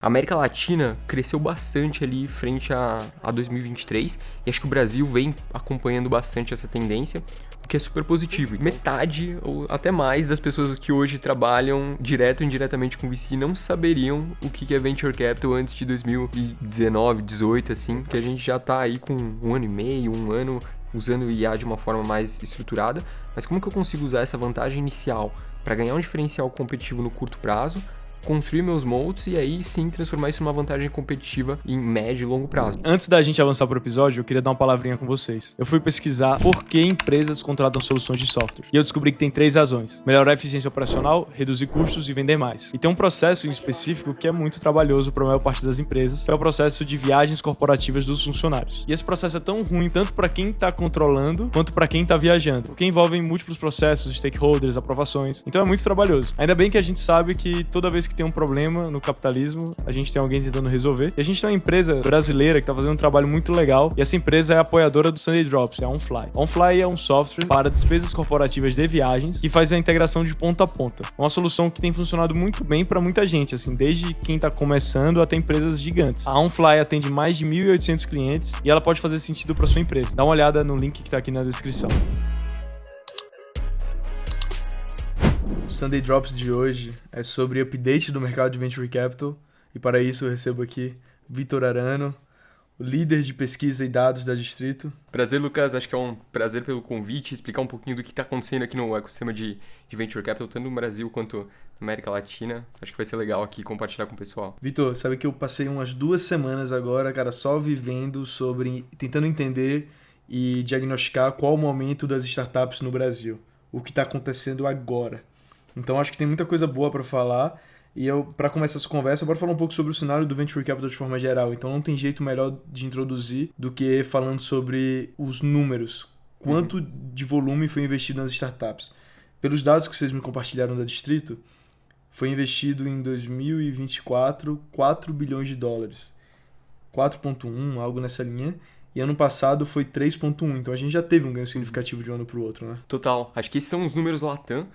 A América Latina cresceu bastante ali frente a 2023 e acho que o Brasil vem acompanhando bastante essa tendência, o que é super positivo. Metade ou até mais das pessoas que hoje trabalham direto ou indiretamente com VC não saberiam o que é Venture Capital antes de 2019, 18, assim, que a gente já tá aí com um ano e meio, um ano usando o IA de uma forma mais estruturada, mas como que eu consigo usar essa vantagem inicial para ganhar um diferencial competitivo no curto prazo, construir meus moats e aí sim transformar isso numa vantagem competitiva em médio e longo prazo. Antes da gente avançar pro episódio, eu queria dar uma palavrinha com vocês. Eu fui pesquisar por que empresas contratam soluções de software. E eu descobri que tem 3 razões: melhorar a eficiência operacional, reduzir custos e vender mais. E tem um processo em específico que é muito trabalhoso para a maior parte das empresas, que é o processo de viagens corporativas dos funcionários. E esse processo é tão ruim tanto para quem tá controlando quanto para quem tá viajando, porque envolve múltiplos processos, stakeholders, aprovações. Então é muito trabalhoso. Ainda bem que a gente sabe que toda vez que tem um problema no capitalismo, a gente tem alguém tentando resolver. E a gente tem uma empresa brasileira que tá fazendo um trabalho muito legal, e essa empresa é apoiadora do Sunday Drops, é a OnFly. A OnFly é um software para despesas corporativas de viagens que faz a integração de ponta a ponta. Uma solução que tem funcionado muito bem para muita gente, assim, desde quem tá começando até empresas gigantes. A OnFly atende mais de 1.800 clientes e ela pode fazer sentido para sua empresa. Dá uma olhada no link que tá aqui na descrição. O Sunday Drops de hoje é sobre update do mercado de Venture Capital, e para isso eu recebo aqui Vitor Arano, o líder de pesquisa e dados da Distrito. Prazer, Lucas. Acho que é um prazer pelo convite, explicar um pouquinho do que está acontecendo aqui no ecossistema de Venture Capital, tanto no Brasil quanto na América Latina. Acho que vai ser legal aqui compartilhar com o pessoal. Vitor, sabe que eu passei umas 2 semanas agora, cara, só vivendo tentando entender e diagnosticar qual o momento das startups no Brasil, o que está acontecendo agora. Então acho que tem muita coisa boa para falar, e para começar essa conversa, bora falar um pouco sobre o cenário do Venture Capital de forma geral. Então não tem jeito melhor de introduzir do que falando sobre os números. Quanto de volume foi investido nas startups? Pelos dados que vocês me compartilharam da Distrito, foi investido em 2024 4 bilhões de dólares. 4,1, algo nessa linha. E ano passado foi 3,1. Então a gente já teve um ganho significativo de um ano para o outro, né? Total. Acho que esses são os números Latam.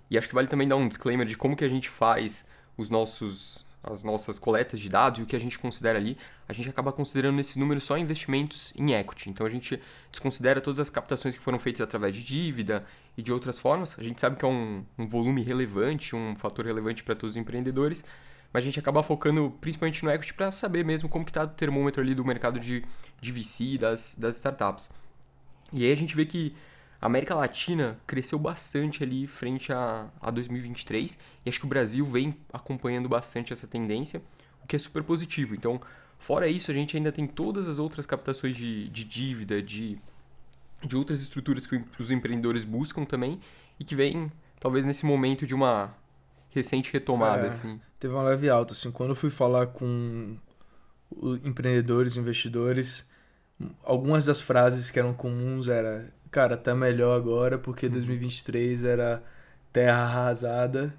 E acho que vale também dar um disclaimer de como que a gente faz as nossas coletas de dados e o que a gente considera ali. A gente acaba considerando nesse número só investimentos em equity. Então a gente desconsidera todas as captações que foram feitas através de dívida e de outras formas. A gente sabe que é um volume relevante, um fator relevante para todos os empreendedores, mas a gente acaba focando principalmente no equity para saber mesmo como que está o termômetro ali do mercado de VC, das startups. E aí a gente vê que a América Latina cresceu bastante ali frente a 2023 e acho que o Brasil vem acompanhando bastante essa tendência, o que é super positivo. Então, fora isso, a gente ainda tem todas as outras captações de dívida, de outras estruturas que os empreendedores buscam também e que vem, talvez, nesse momento de uma recente retomada. Assim. Teve uma leve alta. Assim, quando eu fui falar com empreendedores, investidores, algumas das frases que eram comuns era: cara, tá melhor agora porque 2023 era terra arrasada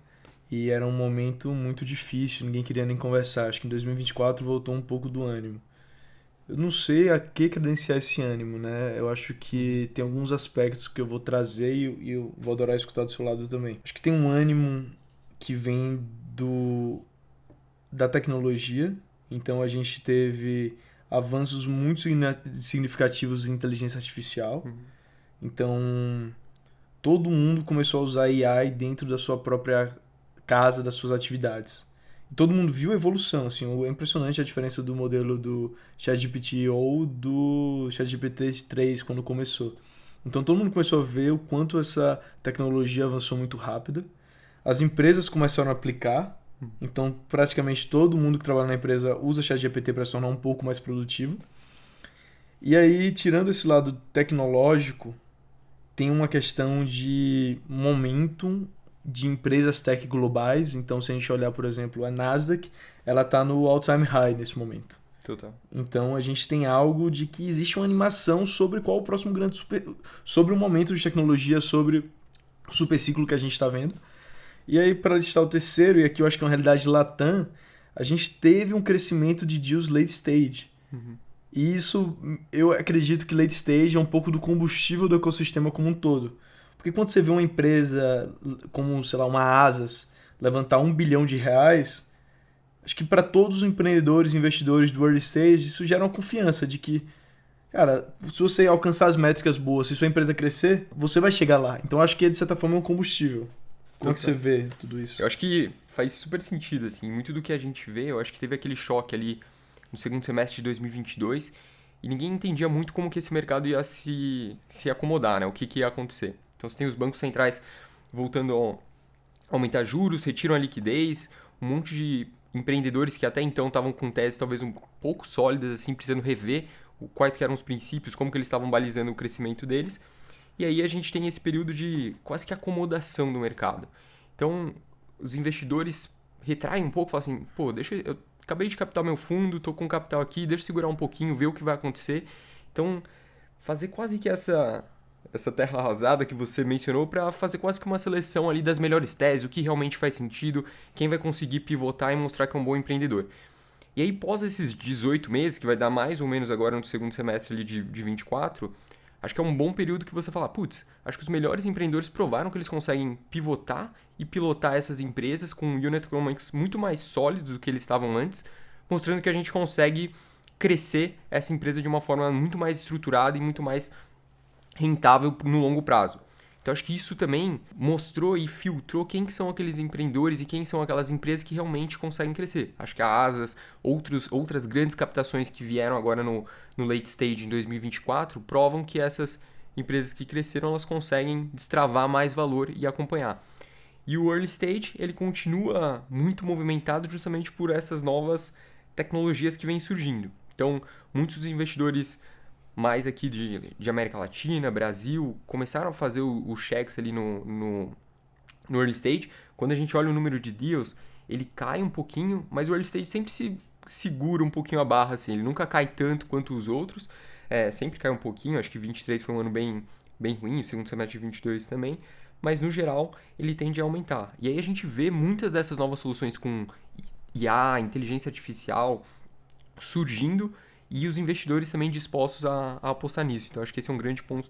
e era um momento muito difícil, ninguém queria nem conversar. Acho que em 2024 voltou um pouco do ânimo. Eu não sei a que credenciar esse ânimo, né? Eu acho que tem alguns aspectos que eu vou trazer e eu vou adorar escutar do seu lado também. Acho que tem um ânimo que vem da tecnologia. Então a gente teve avanços muito significativos em inteligência artificial. Então, todo mundo começou a usar AI dentro da sua própria casa, das suas atividades. E todo mundo viu a evolução. Assim, é impressionante a diferença do modelo do ChatGPT ou do ChatGPT 3 quando começou. Então, todo mundo começou a ver o quanto essa tecnologia avançou muito rápido. As empresas começaram a aplicar. Então, praticamente todo mundo que trabalha na empresa usa ChatGPT para se tornar um pouco mais produtivo. E aí, tirando esse lado tecnológico, tem uma questão de momentum de empresas tech globais. Então, se a gente olhar, por exemplo, a Nasdaq, ela está no all-time high nesse momento. Total. Então, a gente tem algo de que existe uma animação sobre qual o próximo grande sobre o momento de tecnologia, sobre o superciclo que a gente está vendo. E aí, para listar o terceiro, e aqui eu acho que é uma realidade Latam, a gente teve um crescimento de deals late stage. E isso, eu acredito que late stage é um pouco do combustível do ecossistema como um todo. Porque quando você vê uma empresa como, sei lá, uma Asas, levantar R$1 bilhão, acho que para todos os empreendedores e investidores do early stage, isso gera uma confiança de que, cara, se você alcançar as métricas boas, se sua empresa crescer, você vai chegar lá. Então acho que de certa forma é um combustível. Como é que você vê tudo isso? Eu acho que faz super sentido, assim. Muito do que a gente vê, eu acho que teve aquele choque ali no segundo semestre de 2022 e ninguém entendia muito como que esse mercado ia se acomodar, né? O que ia acontecer. Então você tem os bancos centrais voltando a aumentar juros, retiram a liquidez, um monte de empreendedores que até então estavam com teses talvez um pouco sólidas, assim, precisando rever quais que eram os princípios, como que eles estavam balizando o crescimento deles. E aí a gente tem esse período de quase que acomodação do mercado. Então, os investidores retraem um pouco, falam assim, pô, eu acabei de captar meu fundo, tô com capital aqui, deixa eu segurar um pouquinho, ver o que vai acontecer. Então, fazer quase que essa terra arrasada que você mencionou para fazer quase que uma seleção ali das melhores teses, o que realmente faz sentido, quem vai conseguir pivotar e mostrar que é um bom empreendedor. E aí, pós esses 18 meses, que vai dar mais ou menos agora no segundo semestre ali de 24, acho que é um bom período que você fala, putz, acho que os melhores empreendedores provaram que eles conseguem pivotar e pilotar essas empresas com unit economics muito mais sólidos do que eles estavam antes, mostrando que a gente consegue crescer essa empresa de uma forma muito mais estruturada e muito mais rentável no longo prazo. Então acho que isso também mostrou e filtrou quem que são aqueles empreendedores e quem são aquelas empresas que realmente conseguem crescer. Acho que a Asas, outras grandes captações que vieram agora no late stage em 2024 provam que essas empresas que cresceram elas conseguem destravar mais valor e acompanhar. E o early stage ele continua muito movimentado justamente por essas novas tecnologias que vêm surgindo. Então muitos investidores mais aqui de América Latina, Brasil, começaram a fazer os checks ali no early stage. Quando a gente olha o número de deals, ele cai um pouquinho, mas o early stage sempre se segura um pouquinho a barra, assim. Ele nunca cai tanto quanto os outros, sempre cai um pouquinho. Acho que 23 foi um ano bem ruim, o segundo semestre de 22 também. Mas, no geral, ele tende a aumentar. E aí a gente vê muitas dessas novas soluções com IA, inteligência artificial, surgindo, e os investidores também dispostos a apostar nisso. Então, acho que esse é um grande ponto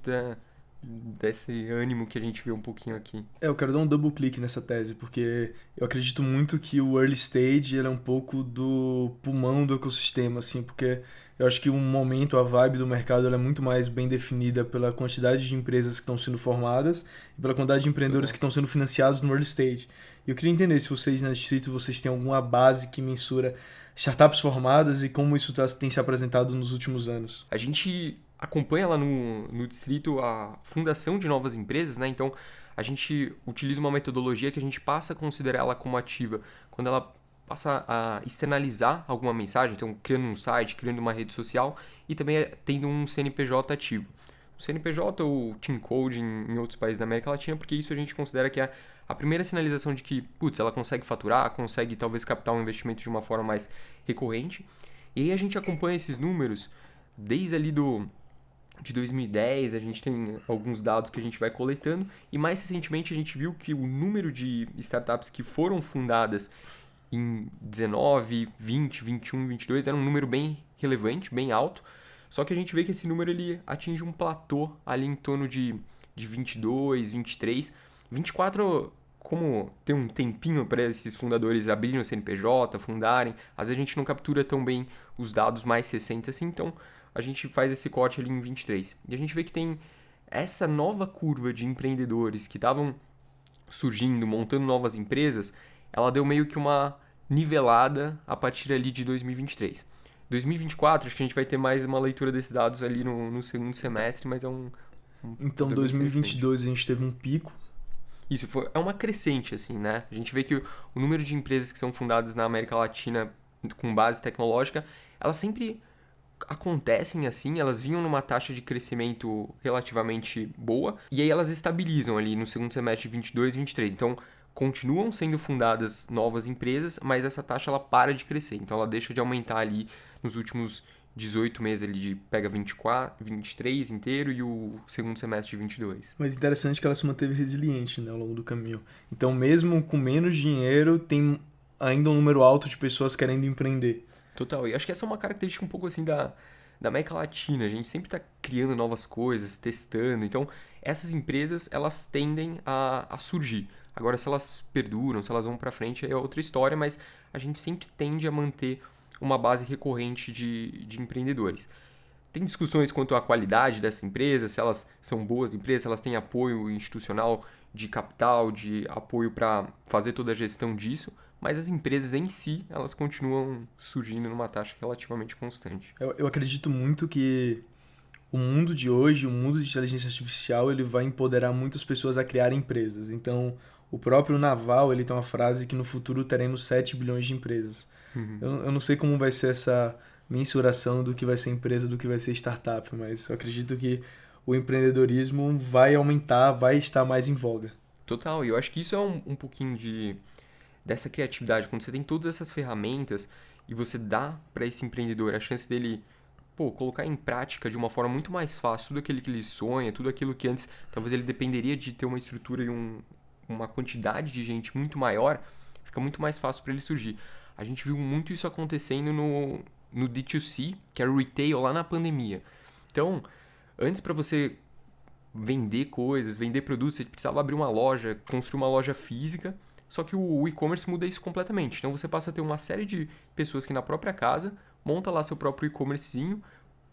desse ânimo que a gente vê um pouquinho aqui. Eu quero dar um double clique nessa tese, porque eu acredito muito que o early stage ele é um pouco do pulmão do ecossistema, assim, porque eu acho que o momento, a vibe do mercado ela é muito mais bem definida pela quantidade de empresas que estão sendo formadas e pela quantidade de empreendedores que estão sendo financiados no early stage. E eu queria entender se vocês na Distrito vocês têm alguma base que mensura startups formadas e como isso tem se apresentado nos últimos anos. A gente acompanha lá no Distrito a fundação de novas empresas, né? Então, a gente utiliza uma metodologia que a gente passa a considerar ela como ativa quando ela passa a externalizar alguma mensagem, então criando um site, criando uma rede social e também tendo um CNPJ ativo. O CNPJ ou Team Code em outros países da América Latina, porque isso a gente considera que é a primeira sinalização de que, putz, ela consegue faturar, consegue talvez captar um investimento de uma forma mais recorrente. E aí a gente acompanha esses números desde ali de 2010, a gente tem alguns dados que a gente vai coletando, e mais recentemente a gente viu que o número de startups que foram fundadas em 19, 20, 21, 22 era um número bem relevante, bem alto, só que a gente vê que esse número ele atinge um platô ali em torno de 22, 23, 24, como tem um tempinho para esses fundadores abrirem o CNPJ, fundarem, às vezes a gente não captura tão bem os dados mais recentes assim, então a gente faz esse corte ali em 23. E a gente vê que tem essa nova curva de empreendedores que estavam surgindo, montando novas empresas, ela deu meio que uma nivelada a partir ali de 2023. 2024, acho que a gente vai ter mais uma leitura desses dados ali no segundo semestre, mas é Então, 2022 a gente teve um pico. Isso, é uma crescente, assim, né? A gente vê que o número de empresas que são fundadas na América Latina com base tecnológica, elas sempre acontecem assim, elas vinham numa taxa de crescimento relativamente boa, e aí elas estabilizam ali no segundo semestre de 22 e 23. Então, continuam sendo fundadas novas empresas, mas essa taxa ela para de crescer. Então, ela deixa de aumentar ali nos últimos 18 meses ali, pega 24, 23 inteiro e o segundo semestre de 22. Mas interessante que ela se manteve resiliente, né, ao longo do caminho. Então, mesmo com menos dinheiro, tem ainda um número alto de pessoas querendo empreender. Total, e acho que essa é uma característica um pouco assim da da América Latina. A gente sempre está criando novas coisas, testando. Então, essas empresas, elas tendem a surgir. Agora, se elas perduram, se elas vão para frente, é outra história, mas a gente sempre tende a manter uma base recorrente de empreendedores. Tem discussões quanto à qualidade dessa empresa, se elas são boas empresas, se elas têm apoio institucional de capital, de apoio para fazer toda a gestão disso, mas as empresas em si, elas continuam surgindo numa taxa relativamente constante. Eu acredito muito que o mundo de hoje, o mundo de inteligência artificial, ele vai empoderar muitas pessoas a criar empresas. Então, o próprio Naval, ele tem uma frase que no futuro teremos 7 bilhões de empresas. Eu não sei como vai ser essa mensuração do que vai ser empresa, do que vai ser startup, mas eu acredito que o empreendedorismo vai aumentar, vai estar mais em voga. Total, e eu acho que isso é um pouquinho dessa criatividade. Quando você tem todas essas ferramentas e você dá para esse empreendedor a chance dele colocar em prática de uma forma muito mais fácil tudo aquilo que ele sonha, tudo aquilo que antes talvez ele dependeria de ter uma estrutura e uma quantidade de gente muito maior, fica muito mais fácil para ele surgir. A gente viu muito isso acontecendo no D2C, que era o retail lá na pandemia. Então, antes para você vender coisas, vender produtos, você precisava abrir uma loja, construir uma loja física, só que o e-commerce muda isso completamente. Então você passa a ter uma série de pessoas que na própria casa monta lá seu próprio e-commercezinho,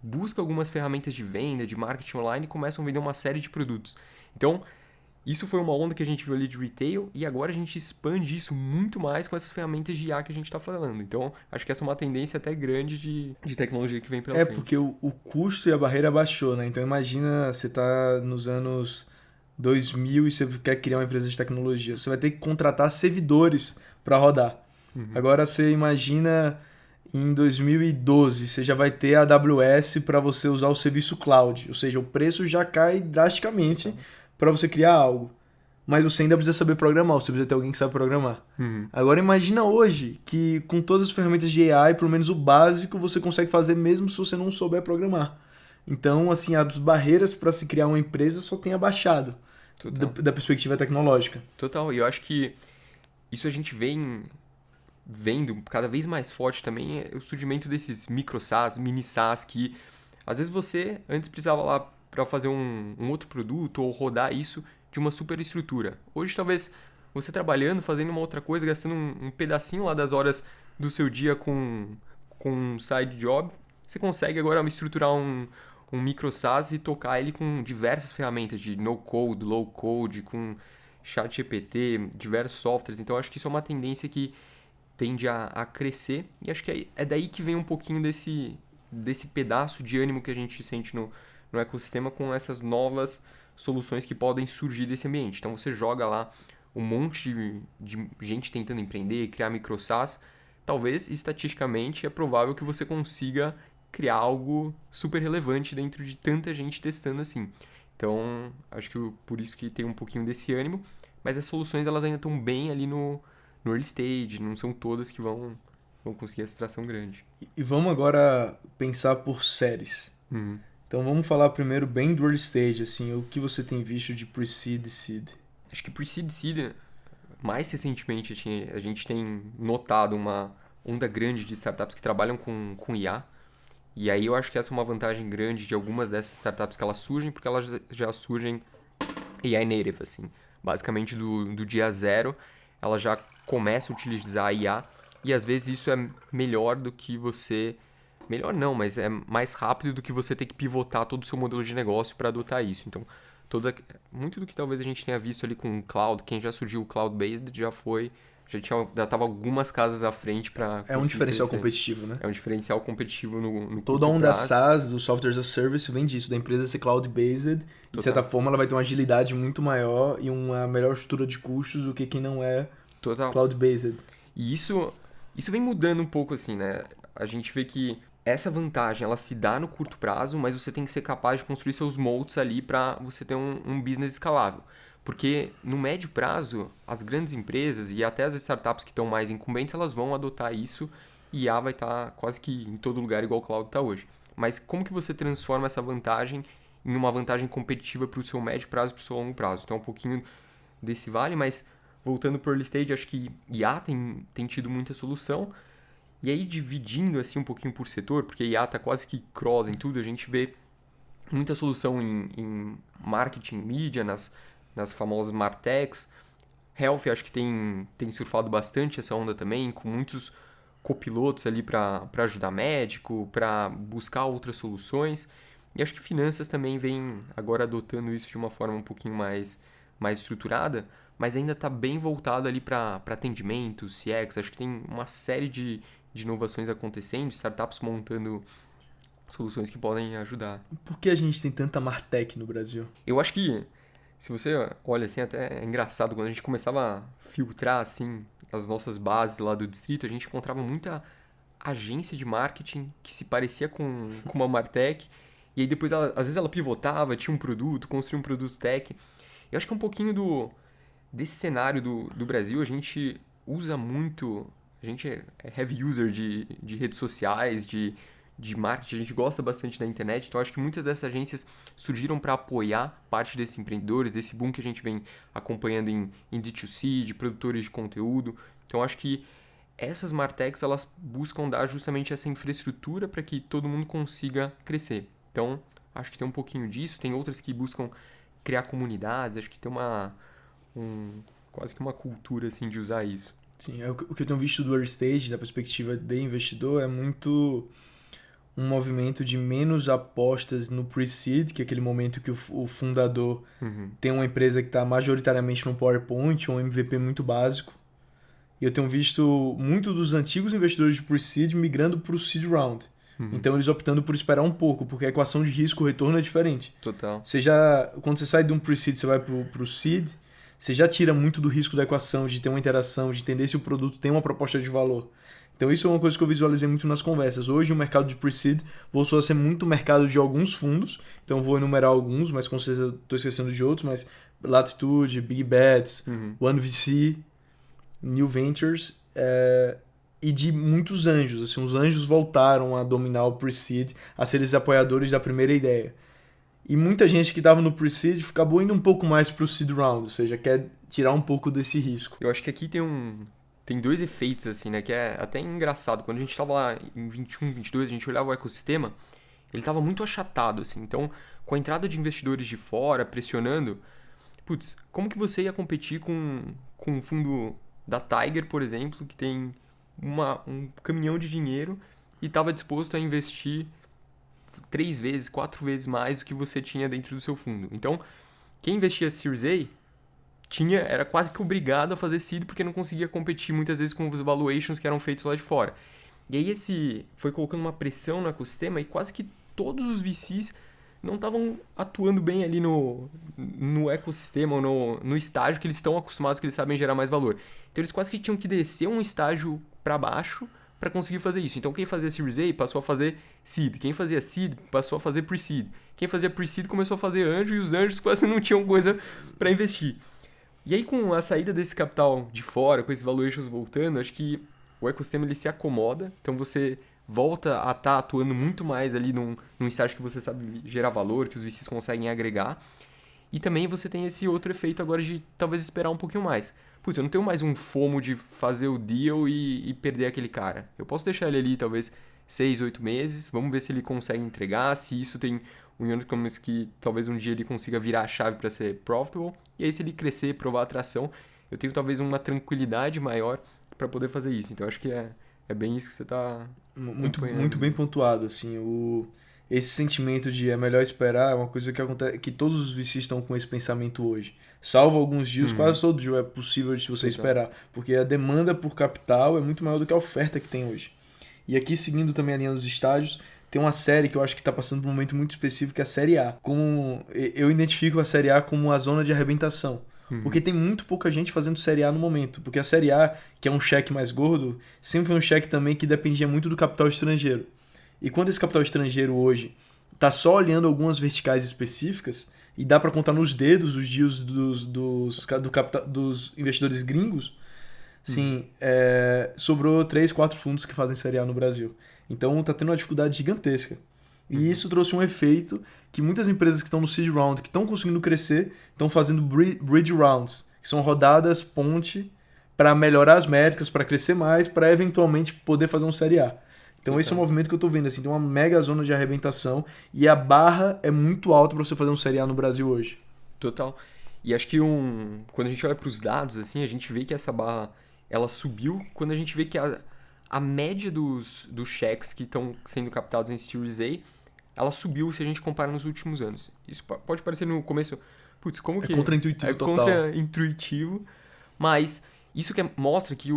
busca algumas ferramentas de venda, de marketing online e começam a vender uma série de produtos. Então, isso foi uma onda que a gente viu ali de retail e agora a gente expande isso muito mais com essas ferramentas de IA que a gente está falando. Então, acho que essa é uma tendência até grande de tecnologia que vem pela frente. Porque o custo e a barreira baixou, né? Então, imagina você tá nos anos 2000 e você quer criar uma empresa de tecnologia. Você vai ter que contratar servidores para rodar. Agora, você imagina em 2012, você já vai ter a AWS para você usar o serviço cloud. Ou seja, o preço já cai drasticamente para você criar algo. Mas você ainda precisa saber programar, você precisa ter alguém que sabe programar. Agora imagina hoje que com todas as ferramentas de AI, pelo menos o básico, você consegue fazer mesmo se você não souber programar. Então, assim, as barreiras para se criar uma empresa só tem abaixado da perspectiva tecnológica. Total, e eu acho que isso a gente vem vendo cada vez mais forte também é o surgimento desses micro SaaS, mini SaaS, que às vezes você antes precisava lá para fazer um outro produto ou rodar isso de uma super estrutura. Hoje talvez você trabalhando, fazendo uma outra coisa, gastando um pedacinho lá das horas do seu dia com um side job, você consegue agora estruturar um micro SaaS e tocar ele com diversas ferramentas de no code, low code, com chat GPT, diversos softwares. Então acho que isso é uma tendência que tende a crescer e acho que é daí que vem um pouquinho desse pedaço de ânimo que a gente sente no ecossistema com essas novas soluções que podem surgir desse ambiente. Então você joga lá um monte de gente tentando empreender, criar micro SaaS, talvez estatisticamente é provável que você consiga criar algo super relevante dentro de tanta gente testando assim. Então acho que por isso que tem um pouquinho desse ânimo, mas as soluções elas ainda estão bem ali no early stage, não são todas que vão conseguir essa tração grande. E vamos agora pensar por séries. Então vamos falar primeiro bem do early stage, assim, o que você tem visto de pre-seed e seed. Acho que pre-seed e seed, mais recentemente a gente tem notado uma onda grande de startups que trabalham com IA. E aí eu acho que essa é uma vantagem grande de algumas dessas startups que elas surgem, porque elas já surgem AI native, assim. Basicamente do dia zero, ela já começa a utilizar a IA e às vezes isso é melhor do que você... Melhor não, mas é mais rápido do que você ter que pivotar todo o seu modelo de negócio para adotar isso. Então, muito do que talvez a gente tenha visto ali com o cloud, quem já surgiu o cloud-based já estava algumas casas à frente para... É um diferencial competitivo, né? É um diferencial competitivo no toda a onda SaaS, do Software as a Service, vem disso, da empresa ser cloud-based. De certa forma, ela vai ter uma agilidade muito maior e uma melhor estrutura de custos do que quem não é cloud-based. E isso vem mudando um pouco, assim, né? A gente vê que essa vantagem, ela se dá no curto prazo, mas você tem que ser capaz de construir seus moats ali para você ter um business escalável. Porque no médio prazo, as grandes empresas e até as startups que estão mais incumbentes, elas vão adotar isso e IA vai estar quase que em todo lugar igual o cloud está hoje. Mas como que você transforma essa vantagem em uma vantagem competitiva para o seu médio prazo e para o seu longo prazo? Então, um pouquinho desse vale, mas voltando para o early stage, acho que IA tem tido muita solução. E aí, dividindo assim um pouquinho por setor, porque a IA tá quase que cross em tudo, a gente vê muita solução em marketing, mídia, nas famosas Martechs. Health, acho que tem surfado bastante essa onda também, com muitos copilotos ali para ajudar médico, para buscar outras soluções. E acho que finanças também vem agora adotando isso de uma forma um pouquinho mais estruturada, mas ainda está bem voltado ali para atendimento, CX. Acho que tem uma série de inovações acontecendo, startups montando soluções que podem ajudar. Por que a gente tem tanta Martech no Brasil? Eu acho que, se você olha assim, até é engraçado, quando a gente começava a filtrar assim as nossas bases lá do distrito, a gente encontrava muita agência de marketing que se parecia com uma Martech, e aí depois, às vezes ela pivotava, tinha um produto, construía um produto tech. Eu acho que é um pouquinho desse cenário do Brasil, a gente usa muito, a gente é heavy user de redes sociais, de marketing, a gente gosta bastante da internet, então acho que muitas dessas agências surgiram para apoiar parte desses empreendedores, desse boom que a gente vem acompanhando em D2C, de produtores de conteúdo. Então acho que essas Martechs, elas buscam dar justamente essa infraestrutura para que todo mundo consiga crescer. Então acho que tem um pouquinho disso, tem outras que buscam criar comunidades, acho que tem quase que uma cultura assim de usar isso. Sim, o que eu tenho visto do early stage, da perspectiva de investidor, é muito um movimento de menos apostas no pre-seed, que é aquele momento que o fundador tem uma empresa que está majoritariamente no PowerPoint, um MVP muito básico. E eu tenho visto muito dos antigos investidores de pre-seed migrando para o seed round. Então eles optando por esperar um pouco, porque a equação de risco-retorno é diferente. Total. Quando você sai de um pre-seed, você vai para o seed, você já tira muito do risco da equação, de ter uma interação, de entender se o produto tem uma proposta de valor. Então isso é uma coisa que eu visualizei muito nas conversas. Hoje o mercado de pre-seed voltou a ser muito mercado de alguns fundos, então vou enumerar alguns, mas com certeza estou esquecendo de outros, mas Latitude, Big Bets, OneVC, New Ventures, e de muitos anjos. Assim, os anjos voltaram a dominar o pre-seed, a ser os apoiadores da primeira ideia. E muita gente que estava no pre-seed acabou indo um pouco mais para o seed round, ou seja, quer tirar um pouco desse risco. Eu acho que aqui tem dois efeitos, assim, né, que é até engraçado. Quando a gente estava lá em 21, 22, a gente olhava o ecossistema, ele estava muito achatado, assim. Então, com a entrada de investidores de fora, pressionando, putz, como que você ia competir com um fundo da Tiger, por exemplo, que tem um caminhão de dinheiro e estava disposto a investir 3 vezes, 4 vezes mais do que você tinha dentro do seu fundo. Então, quem investia Series A era quase que obrigado a fazer seed porque não conseguia competir muitas vezes com os valuations que eram feitos lá de fora. E aí foi colocando uma pressão no ecossistema e quase que todos os VCs não estavam atuando bem ali no ecossistema ou no estágio que eles estão acostumados, que eles sabem gerar mais valor. Então eles quase que tinham que descer um estágio para baixo para conseguir fazer isso. Então quem fazia Series A passou a fazer seed, quem fazia seed passou a fazer pre-seed, quem fazia pre-seed começou a fazer anjo e os anjos quase não tinham coisa para investir. E aí, com a saída desse capital de fora, com esses valuations voltando, acho que o ecossistema ele se acomoda. Então, você volta a estar atuando muito mais ali num estágio que você sabe gerar valor, que os VCs conseguem agregar. E também você tem esse outro efeito agora de talvez esperar um pouquinho mais. Putz, eu não tenho mais um FOMO de fazer o deal e perder aquele cara. Eu posso deixar ele ali talvez 6, 8 meses, vamos ver se ele consegue entregar, se isso tem um unit economics que talvez um dia ele consiga virar a chave para ser profitable, e aí se ele crescer, provar atração, eu tenho talvez uma tranquilidade maior para poder fazer isso. Então acho que é bem isso que você está muito bem pontuado, assim, esse sentimento de é melhor esperar é uma coisa que acontece, que todos os VCs estão com esse pensamento hoje. Salvo alguns deals, quase todo deal é possível de você esperar, porque a demanda por capital é muito maior do que a oferta que tem hoje. E aqui, seguindo também a linha dos estágios, tem uma série que eu acho que está passando por um momento muito específico, que é a Série A. Eu identifico a Série A como a zona de arrebentação. Porque tem muito pouca gente fazendo Série A no momento. Porque a Série A, que é um cheque mais gordo, sempre foi um cheque também que dependia muito do capital estrangeiro. E quando esse capital estrangeiro hoje está só olhando algumas verticais específicas, e dá para contar nos dedos os deals dos investidores gringos, sim, sobrou 3, 4 fundos que fazem Série A no Brasil. Então tá tendo uma dificuldade gigantesca. E isso trouxe um efeito que muitas empresas que estão no seed round, que estão conseguindo crescer, estão fazendo bridge rounds, que são rodadas ponte para melhorar as métricas, para crescer mais, para eventualmente poder fazer um Série A. Então esse é o movimento que eu tô vendo, assim, tem uma mega zona de arrebentação e a barra é muito alta para você fazer um Série A no Brasil hoje. Total. E acho que quando a gente olha para os dados, assim, a gente vê que essa barra, ela subiu quando a gente vê que a média dos cheques que estão sendo captados em Series A, ela subiu se a gente compara nos últimos anos. Isso pode parecer no começo, putz, como que... Contra-intuitivo total. Contra-intuitivo, mas isso mostra que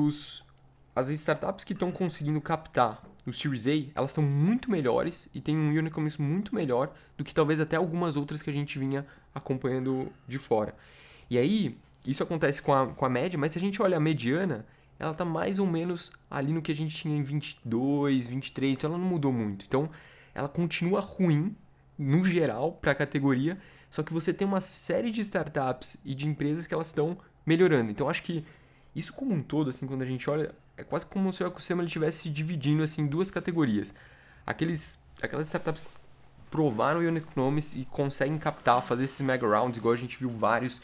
as startups que estão conseguindo captar no Series A, elas estão muito melhores e têm um unit economics muito melhor do que talvez até algumas outras que a gente vinha acompanhando de fora. E aí, isso acontece com a média, mas se a gente olha a mediana, ela está mais ou menos ali no que a gente tinha em 22, 23, então ela não mudou muito. Então, ela continua ruim, no geral, para a categoria, só que você tem uma série de startups e de empresas que elas estão melhorando. Então, acho que isso como um todo, assim, quando a gente olha, é quase como se o ecossistema estivesse se dividindo assim, em duas categorias. Aquelas startups que provaram o unit economics e conseguem captar, fazer esses mega rounds, igual a gente viu vários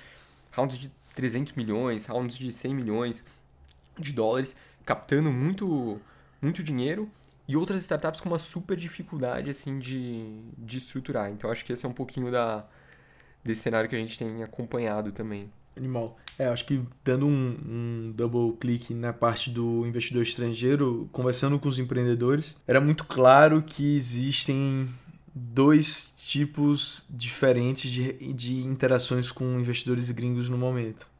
rounds de 300 milhões, rounds de 100 milhões de dólares, captando muito, muito dinheiro, e outras startups com uma super dificuldade assim, de estruturar. Então, acho que esse é um pouquinho desse cenário que a gente tem acompanhado também. Animal. Acho que dando um double click na parte do investidor estrangeiro, conversando com os empreendedores, era muito claro que existem dois tipos diferentes de interações com investidores gringos no momento.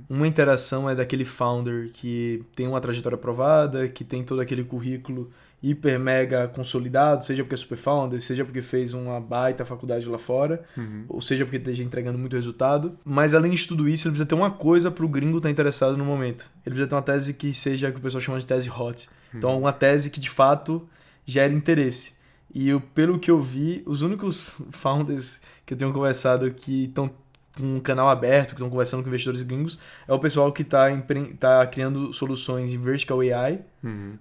Uma interação é daquele founder que tem uma trajetória aprovada, que tem todo aquele currículo hiper mega consolidado, seja porque é super founder, seja porque fez uma baita faculdade lá fora, ou seja porque esteja entregando muito resultado. Mas além de tudo isso, ele precisa ter uma coisa para o gringo estar interessado no momento. Ele precisa ter uma tese que seja que o pessoal chama de tese hot. Então, uma tese que de fato gere interesse. E pelo que eu vi, os únicos founders que eu tenho conversado que estão com um canal aberto, que estão conversando com investidores gringos, é o pessoal que está criando soluções em Vertical AI,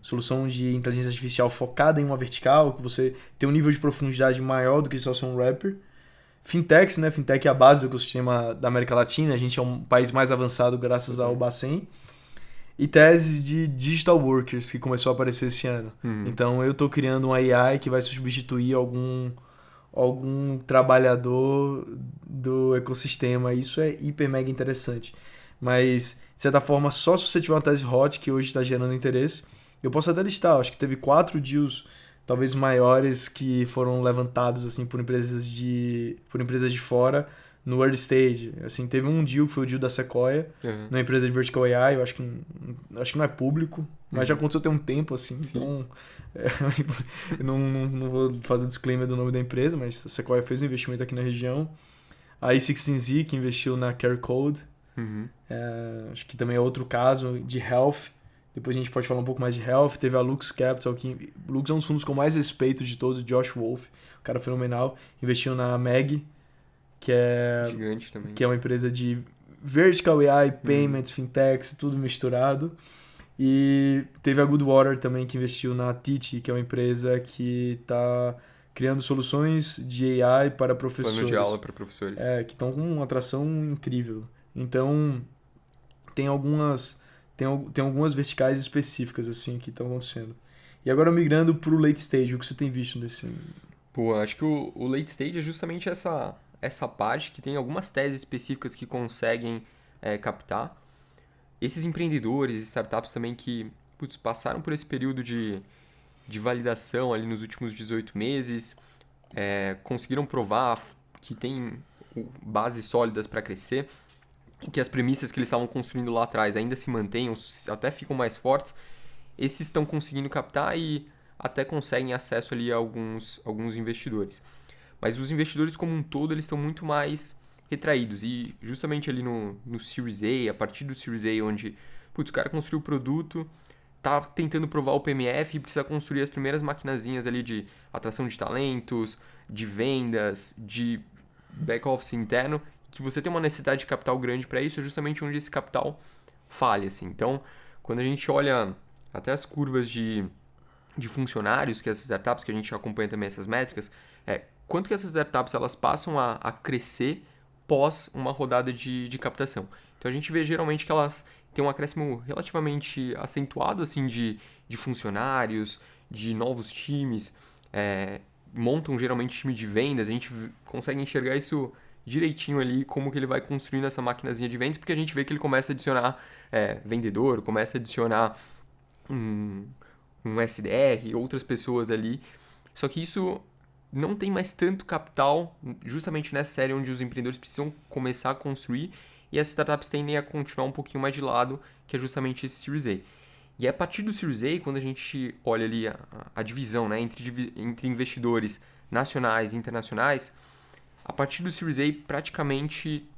solução de inteligência artificial focada em uma vertical, que você tem um nível de profundidade maior do que só ser um rapper. Fintechs, né? Fintech é a base do ecossistema da América Latina, a gente é um país mais avançado graças ao Bacen. E teses de digital workers, que começou a aparecer esse ano. Então eu estou criando um AI que vai substituir algum trabalhador do ecossistema. Isso é hiper mega interessante. Mas, de certa forma, só se você tiver uma tese hot que hoje está gerando interesse. Eu posso até listar, acho que teve 4 deals talvez maiores que foram levantados assim, por empresas de fora no early stage. Assim, teve um deal que foi o deal da Sequoia, na empresa de Vertical AI, eu acho que não é público, mas já aconteceu tem um tempo, assim, então eu não vou fazer o disclaimer do nome da empresa, mas a Sequoia fez um investimento aqui na região. A A16Z, que investiu na CareCode, acho que também é outro caso de health. Depois a gente pode falar um pouco mais de health. Teve a Lux Capital, que Lux é um dos fundos com mais respeito de todos, Josh Wolf, um cara fenomenal, investiu na Meg, que é gigante também, que é uma empresa de vertical AI, payments, fintechs, tudo misturado. E teve a Goodwater também, que investiu na Teach, que é uma empresa que está criando soluções de AI para professores. Plano de aula para professores. Que estão com uma atração incrível. Então, tem algumas verticais específicas assim que estão acontecendo. E agora migrando para o late stage, o que você tem visto nesse... Pô, acho que o late stage é justamente essa parte que tem algumas teses específicas que conseguem captar. Esses empreendedores, startups também que passaram por esse período de validação ali nos últimos 18 meses, conseguiram provar que tem bases sólidas para crescer, que as premissas que eles estavam construindo lá atrás ainda se mantêm, até ficam mais fortes. Esses estão conseguindo captar e até conseguem acesso ali a alguns investidores. Mas os investidores como um todo, eles estão muito mais retraídos. E justamente ali no Series A, a partir do Series A, onde o cara construiu o produto, tá tentando provar o PMF e precisa construir as primeiras maquinazinhas ali de atração de talentos, de vendas, de back-office interno, que você tem uma necessidade de capital grande para isso, é justamente onde esse capital falha, assim. Então, quando a gente olha até as curvas de funcionários, que essas startups, que a gente acompanha também essas métricas, quanto que essas startups elas passam a crescer pós uma rodada de captação. Então a gente vê geralmente que elas têm um acréscimo relativamente acentuado assim, de funcionários, de novos times, montam geralmente time de vendas, a gente consegue enxergar isso direitinho ali, como que ele vai construindo essa maquinazinha de vendas, porque a gente vê que ele começa a adicionar vendedor, começa a adicionar um SDR, outras pessoas ali, só que isso não tem mais tanto capital, justamente nessa série onde os empreendedores precisam começar a construir e as startups tendem a continuar um pouquinho mais de lado, que é justamente esse Series A. E é a partir do Series A, quando a gente olha ali a divisão, né, entre investidores nacionais e internacionais, a partir do Series A, praticamente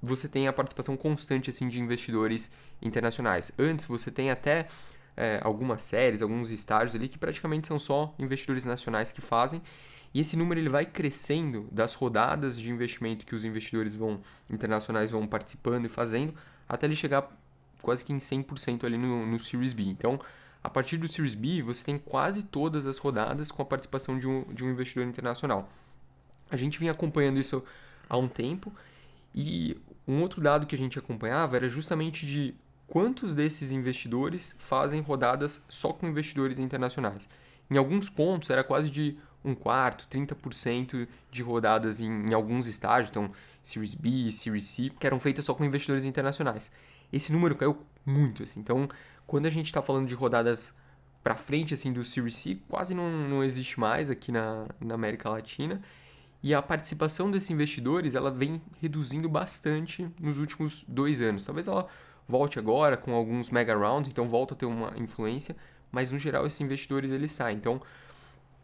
você tem a participação constante assim, de investidores internacionais. Antes, você tem até algumas séries, alguns estágios ali que praticamente são só investidores nacionais que fazem. E esse número ele vai crescendo das rodadas de investimento que os investidores internacionais vão participando e fazendo, até ele chegar quase que em 100% ali no Series B. Então, a partir do Series B, você tem quase todas as rodadas com a participação de um investidor internacional. A gente vinha acompanhando isso há um tempo e um outro dado que a gente acompanhava era justamente de quantos desses investidores fazem rodadas só com investidores internacionais. Em alguns pontos era quase de 1/4, 30% de rodadas em alguns estágios, então Series B, Series C, que eram feitas só com investidores internacionais. Esse número caiu muito, assim. Então, quando a gente está falando de rodadas para frente assim do Series C, quase não existe mais aqui na América Latina. E a participação desses investidores ela vem reduzindo bastante nos últimos 2 anos. Talvez ela volte agora com alguns mega rounds, então volta a ter uma influência, mas no geral esses investidores eles saem. Então,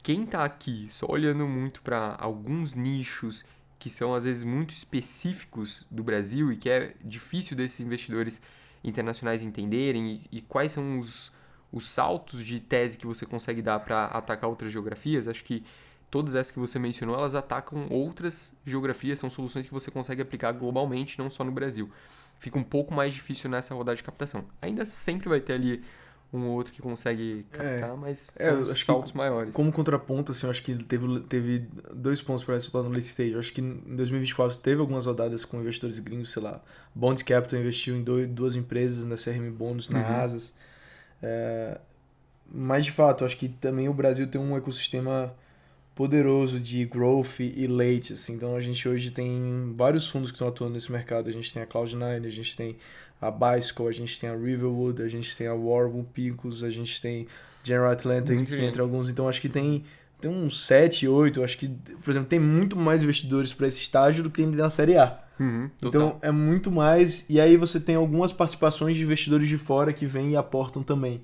quem está aqui só olhando muito para alguns nichos que são às vezes muito específicos do Brasil e que é difícil desses investidores internacionais entenderem e quais são os saltos de tese que você consegue dar para atacar outras geografias, acho que todas essas que você mencionou, elas atacam outras geografias, são soluções que você consegue aplicar globalmente, não só no Brasil. Fica um pouco mais difícil nessa rodada de captação. Ainda sempre vai ter ali um ou outro que consegue captar, mas são os saltos maiores. Como contraponto, assim, eu acho que teve 2 pontos para ressaltar no late stage. Eu acho que em 2024 teve algumas rodadas com investidores gringos, sei lá. Bond Capital investiu em 2 empresas na CRM Bonus, na Asas. Mas, de fato, eu acho que também o Brasil tem um ecossistema poderoso de growth e late, assim. Então a gente hoje tem vários fundos que estão atuando nesse mercado. A gente tem a Cloud9, a gente tem a Bicycle, a gente tem a Riverwood, a gente tem a Warburg Pincus, a gente tem General Atlantic, que entra alguns. Então acho que tem uns 7, 8, acho que, por exemplo, tem muito mais investidores para esse estágio do que tem na Série A. Então é muito mais, e aí você tem algumas participações de investidores de fora que vêm e aportam também.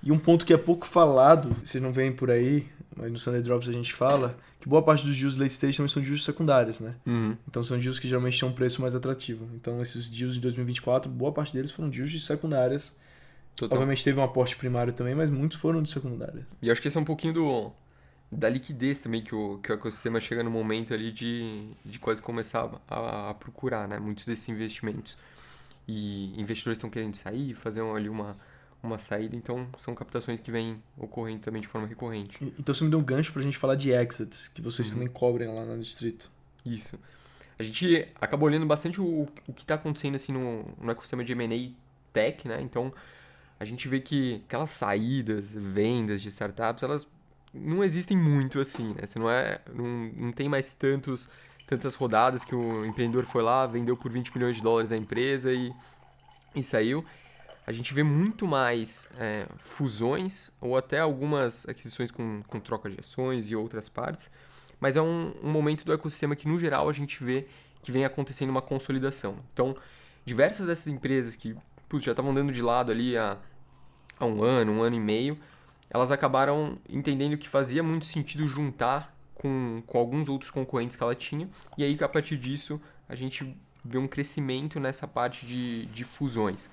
E um ponto que é pouco falado, vocês não veem por aí, mas no Sunday Drops a gente fala, que boa parte dos deals late stage também são deals secundários, né? Então são deals que geralmente têm um preço mais atrativo. Então esses deals de 2024, boa parte deles foram deals de secundárias. Obviamente teve um aporte primário também, mas muitos foram de secundárias. E acho que esse é um pouquinho da liquidez também que o ecossistema chega no momento ali de quase começar a procurar, né? Muitos desses investimentos. E investidores estão querendo sair, fazer ali uma saída, então são captações que vêm ocorrendo também de forma recorrente. Então você me deu um gancho pra gente falar de exits, que vocês também cobrem lá no distrito. Isso. A gente acaba olhando bastante o que está acontecendo assim, no ecossistema de M&A Tech, né? Então, a gente vê que aquelas saídas, vendas de startups, elas não existem muito assim, né? Você não tem mais tantas rodadas que o empreendedor foi lá, vendeu por $20 milhões a empresa e saiu. A gente vê muito mais fusões ou até algumas aquisições com troca de ações e outras partes, mas é um momento do ecossistema que, no geral, a gente vê que vem acontecendo uma consolidação. Então, diversas dessas empresas que já estavam dando de lado ali há 1 ano e meio, elas acabaram entendendo que fazia muito sentido juntar com alguns outros concorrentes que ela tinha, e aí, a partir disso, a gente vê um crescimento nessa parte de fusões.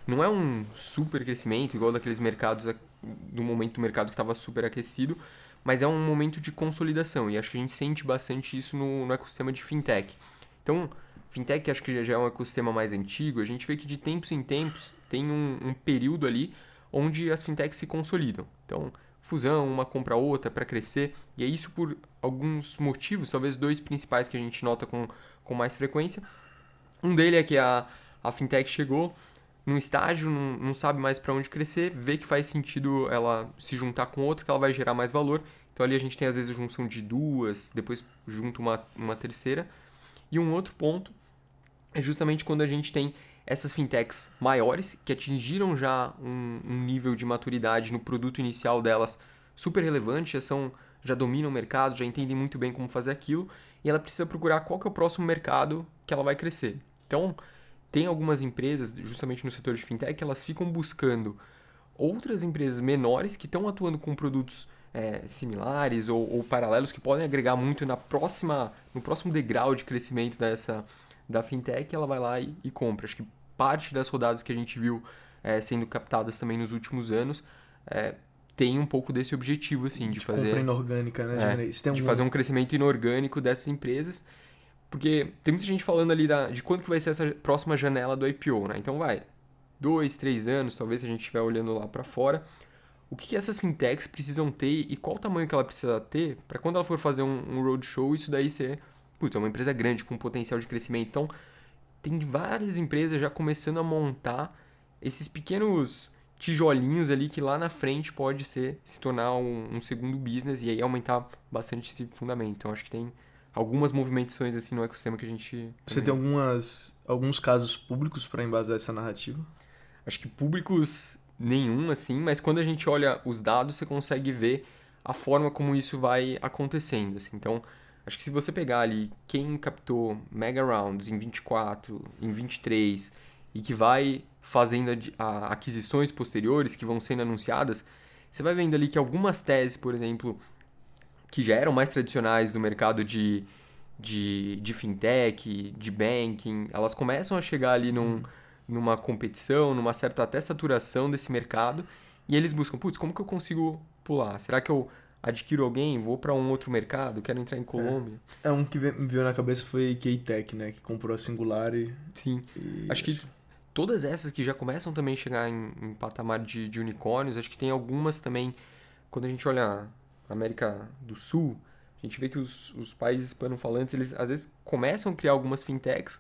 Não é um super crescimento, igual daqueles mercados, do momento do mercado que estava super aquecido, mas é um momento de consolidação, e acho que a gente sente bastante isso no ecossistema de fintech. Então, fintech acho que já é um ecossistema mais antigo, a gente vê que de tempos em tempos tem um período ali onde as fintechs se consolidam. Então, fusão, uma compra outra para crescer. E é isso por alguns motivos, talvez 2 principais que a gente nota com mais frequência. Um deles é que a fintech chegou num estágio, não sabe mais para onde crescer, vê que faz sentido ela se juntar com outra, que ela vai gerar mais valor. Então ali a gente tem às vezes a junção de 2, depois junta uma terceira. E um outro ponto é justamente quando a gente tem essas fintechs maiores, que atingiram já um nível de maturidade no produto inicial delas super relevante, já dominam o mercado, já entendem muito bem como fazer aquilo, e ela precisa procurar qual que é o próximo mercado que ela vai crescer. Então, tem algumas empresas, justamente no setor de fintech, que elas ficam buscando outras empresas menores que estão atuando com produtos similares ou paralelos, que podem agregar muito no próximo degrau de crescimento da fintech, ela vai lá e compra. Acho que parte das rodadas que a gente viu sendo captadas também nos últimos anos tem um pouco desse objetivo, assim, de fazer... compra inorgânica, né? de fazer um crescimento inorgânico dessas empresas, porque tem muita gente falando ali de quando que vai ser essa próxima janela do IPO, né? Então 2, 3 anos, talvez, se a gente estiver olhando lá para fora. O que essas fintechs precisam ter e qual o tamanho que ela precisa ter para quando ela for fazer um roadshow, isso daí ser... Putz, é uma empresa grande, com potencial de crescimento. Então, tem várias empresas já começando a montar esses pequenos tijolinhos ali que lá na frente pode se tornar um segundo business e aí aumentar bastante esse fundamento. Então, acho que tem algumas movimentações assim no ecossistema que a gente... Você tem alguns casos públicos para embasar essa narrativa? Acho que públicos nenhum, assim, mas quando a gente olha os dados, você consegue ver a forma como isso vai acontecendo, assim. Então, acho que se você pegar ali quem captou mega rounds em 24, em 23 e que vai fazendo aquisições posteriores que vão sendo anunciadas, você vai vendo ali que algumas teses, por exemplo, que já eram mais tradicionais do mercado de fintech, de banking, elas começam a chegar ali numa competição, numa certa até saturação desse mercado, e eles buscam, putz, como que eu consigo pular? Será que eu adquiro alguém, vou para um outro mercado, quero entrar em Colômbia? Um que me veio na cabeça foi K-Tech, né? Que comprou a Singular Sim, acho que todas essas que já começam também a chegar em patamar de unicórnios, acho que tem algumas também, quando a gente olha a América do Sul, a gente vê que os países hispanofalantes, eles às vezes começam a criar algumas fintechs,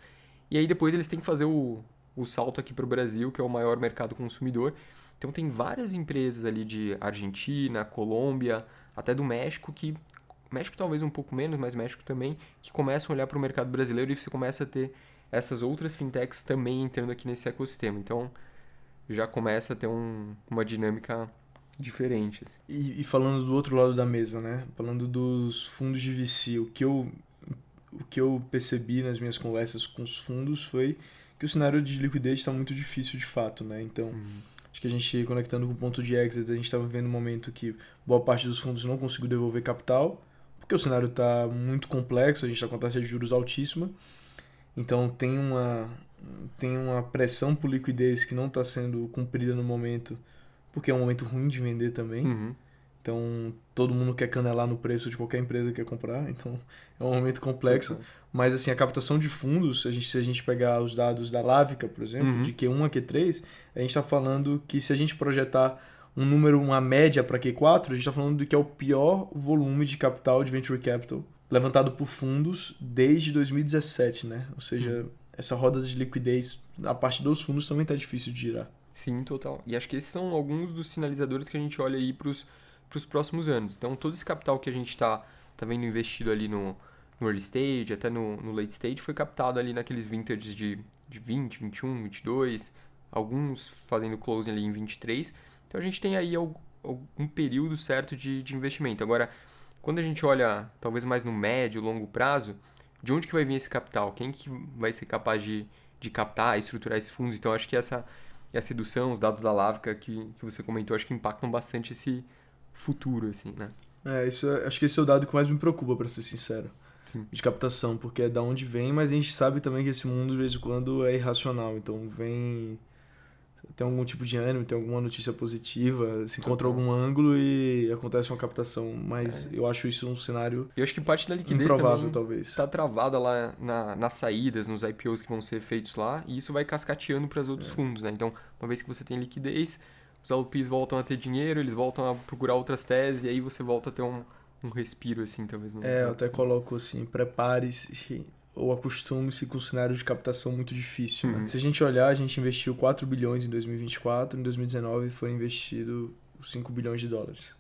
e aí depois eles têm que fazer o salto aqui para o Brasil, que é o maior mercado consumidor. Então tem várias empresas ali de Argentina, Colômbia, até do México, México talvez um pouco menos, mas México também, que começam a olhar para o mercado brasileiro e você começa a ter essas outras fintechs também entrando aqui nesse ecossistema. Então já começa a ter uma dinâmica diferente. Assim. E falando do outro lado da mesa, né? Falando dos fundos de VC, o que eu percebi nas minhas conversas com os fundos foi que o cenário de liquidez está muito difícil de fato, né? Então, acho que a gente, conectando com o ponto de exit, a gente estava vivendo um momento que boa parte dos fundos não conseguiu devolver capital, porque o cenário está muito complexo, a gente está com a taxa de juros altíssima, então tem uma pressão por liquidez que não está sendo cumprida no momento, porque é um momento ruim de vender também. Então, todo mundo quer canelar no preço de qualquer empresa que quer comprar. Então, é um momento complexo. Mas, assim, a captação de fundos, se a gente pegar os dados da Lávica, por exemplo, de Q1 a Q3, a gente está falando que se a gente projetar uma média para Q4, a gente está falando de que é o pior volume de capital, de venture capital, levantado por fundos desde 2017, né? Ou seja, essa roda de liquidez, a parte dos fundos também está difícil de girar. Sim, total. E acho que esses são alguns dos sinalizadores que a gente olha aí para os próximos anos. Então, todo esse capital que a gente está vendo investido ali no early stage, até no late stage, foi captado ali naqueles vintages de 20, 21, 22, alguns fazendo closing ali em 23. Então, a gente tem aí algum período certo de investimento. Agora, quando a gente olha talvez mais no médio, longo prazo, de onde que vai vir esse capital? Quem que vai ser capaz de captar, estruturar esses fundos? Então, acho que essa sedução, os dados da Lávica que você comentou, acho que impactam bastante esse futuro, assim, né? Acho que esse é o dado que mais me preocupa, para ser sincero. Sim. De captação, porque é da onde vem, mas a gente sabe também que esse mundo, de vez em quando, é irracional. Então, tem algum tipo de ânimo, tem alguma notícia positiva, se encontra algum ângulo e acontece uma captação. Mas eu acho isso um cenário eu acho que parte da liquidez improvável, talvez. Está travada lá nas saídas, nos IPOs que vão ser feitos lá, e isso vai cascateando para os outros fundos, né? Então, uma vez que você tem liquidez, os LPs voltam a ter dinheiro, eles voltam a procurar outras teses, e aí você volta a ter um respiro, assim, talvez. Eu até coloco assim, prepare-se ou acostume-se com um cenário de captação muito difícil. Né? Se a gente olhar, a gente investiu 4 bilhões em 2024, em 2019 foi investido 5 bilhões de dólares.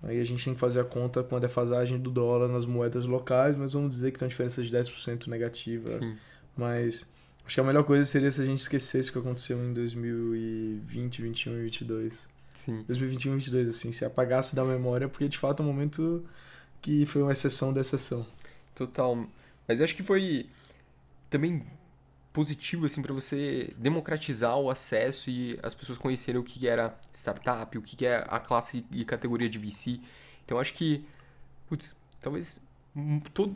Aí a gente tem que fazer a conta com a defasagem do dólar nas moedas locais, mas vamos dizer que tem uma diferença de 10% negativa. Sim. Mas acho que a melhor coisa seria se a gente esquecesse o que aconteceu em 2020, 2021 e 2022. Sim. 2021 e 2022, assim, se apagasse da memória, porque de fato é um momento que foi uma exceção da exceção. Total. Mas eu acho que foi também positivo, assim, para você democratizar o acesso e as pessoas conhecerem o que era startup, o que é a classe e categoria de VC. Então, acho que, talvez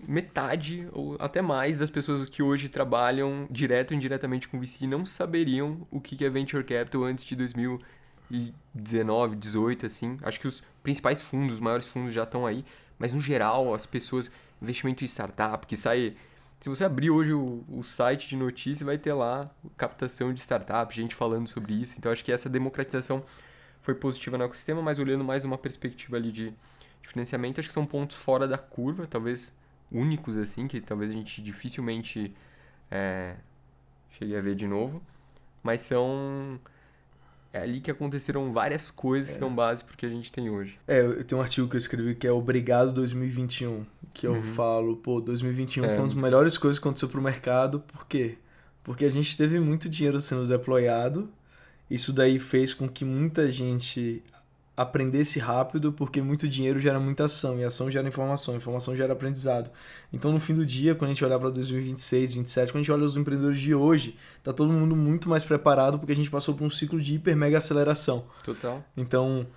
metade ou até mais das pessoas que hoje trabalham direto ou indiretamente com VC não saberiam o que é Venture Capital antes de 2019, 18, assim. Acho que os principais fundos, os maiores fundos já estão aí, mas no geral, as pessoas, investimento em startup, que sai... Se você abrir hoje o site de notícia, vai ter lá captação de startup, gente falando sobre isso. Então, acho que essa democratização foi positiva no ecossistema, mas olhando mais numa perspectiva ali de financiamento, acho que são pontos fora da curva, talvez únicos, assim, que talvez a gente dificilmente chegue a ver de novo. Mas são... É ali que aconteceram várias coisas que dão base pro que a gente tem hoje. Eu tenho um artigo que eu escrevi que é Obrigado 2021, que eu falo, 2021 foi uma das melhores coisas que aconteceu pro mercado. Por quê? Porque a gente teve muito dinheiro sendo deployado, isso daí fez com que muita gente aprendesse rápido, porque muito dinheiro gera muita ação, e ação gera informação gera aprendizado. Então, no fim do dia, quando a gente olhar para 2026, 2027, quando a gente olha os empreendedores de hoje, tá todo mundo muito mais preparado, porque a gente passou por um ciclo de hiper mega aceleração. Total. Então,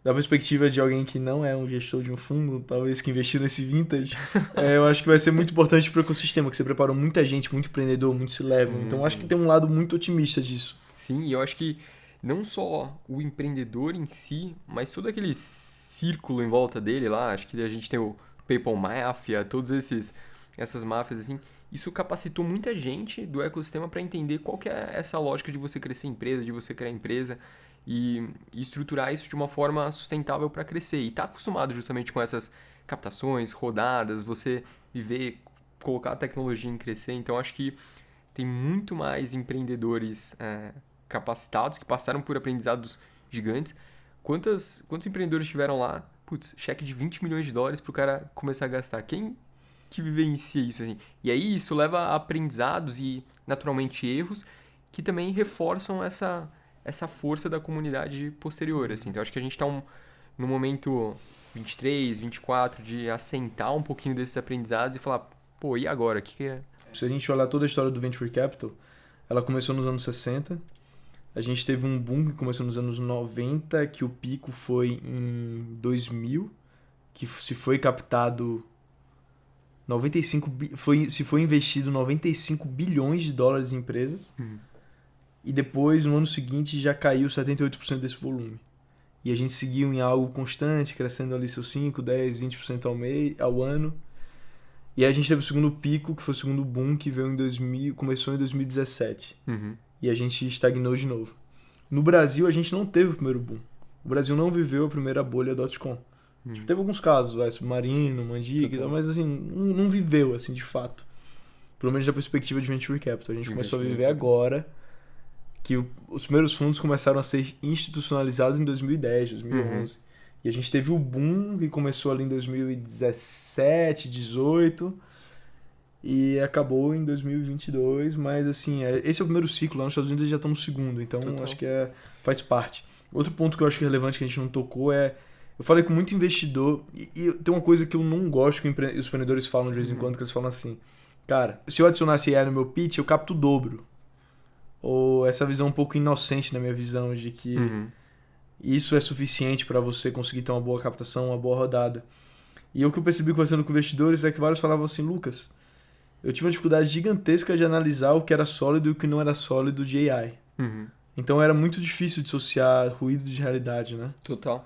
da perspectiva de alguém que não é um gestor de um fundo, talvez que investiu nesse vintage, eu acho que vai ser muito importante para o ecossistema, que você preparou muita gente, muito empreendedor, muito C-level. Então, acho que tem um lado muito otimista disso. Sim, e eu acho que não só o empreendedor em si, mas todo aquele círculo em volta dele lá, acho que a gente tem o PayPal Mafia, todas essas máfias assim, isso capacitou muita gente do ecossistema para entender qual que é essa lógica de você crescer empresa, de você criar empresa e estruturar isso de uma forma sustentável para crescer. E tá acostumado justamente com essas captações, rodadas, você viver, colocar a tecnologia em crescer. Então acho que tem muito mais empreendedores capacitados, que passaram por aprendizados gigantes. Quantos empreendedores tiveram lá? Cheque de 20 milhões de dólares para o cara começar a gastar. Quem que vivencia isso, assim? E aí isso leva a aprendizados e, naturalmente, erros que também reforçam essa força da comunidade posterior, assim. Então, acho que a gente está no momento 23, 24, de assentar um pouquinho desses aprendizados e falar, e agora? O que é? Se a gente olhar toda a história do Venture Capital, ela começou nos anos 60. A gente teve um boom que começou nos anos 90, que o pico foi em 2000, que se foi captado se foi investido 95 bilhões de dólares em empresas. E depois, no ano seguinte, já caiu 78% desse volume. E a gente seguiu em algo constante, crescendo ali seus 5, 10, 20% ao ano. E aí a gente teve o segundo pico, que foi o segundo boom, que veio começou em 2017. E a gente estagnou de novo. No Brasil, a gente não teve o primeiro boom. O Brasil não viveu a primeira bolha .com. Teve alguns casos, Submarino, Mandic, mas assim, não viveu, assim, de fato. Pelo menos da perspectiva de Venture Capital. A gente começou a viver agora, que os primeiros fundos começaram a ser institucionalizados em 2010, 2011. E a gente teve o boom, que começou ali em 2017, 2018... E acabou em 2022, mas assim, esse é o primeiro ciclo, lá nos Estados Unidos já estamos no segundo, então acho que faz parte. Outro ponto que eu acho que é relevante que a gente não tocou eu falei com muito investidor, e tem uma coisa que eu não gosto que os empreendedores falam de vez em quando, que eles falam assim, cara, se eu adicionasse AI no meu pitch, eu capto o dobro. Ou essa visão um pouco inocente na minha visão, de que isso é suficiente para você conseguir ter uma boa captação, uma boa rodada. E o que eu percebi conversando com investidores é que vários falavam assim, Lucas, eu tive uma dificuldade gigantesca de analisar o que era sólido e o que não era sólido de AI. Então era muito difícil dissociar ruído de realidade, né? Total.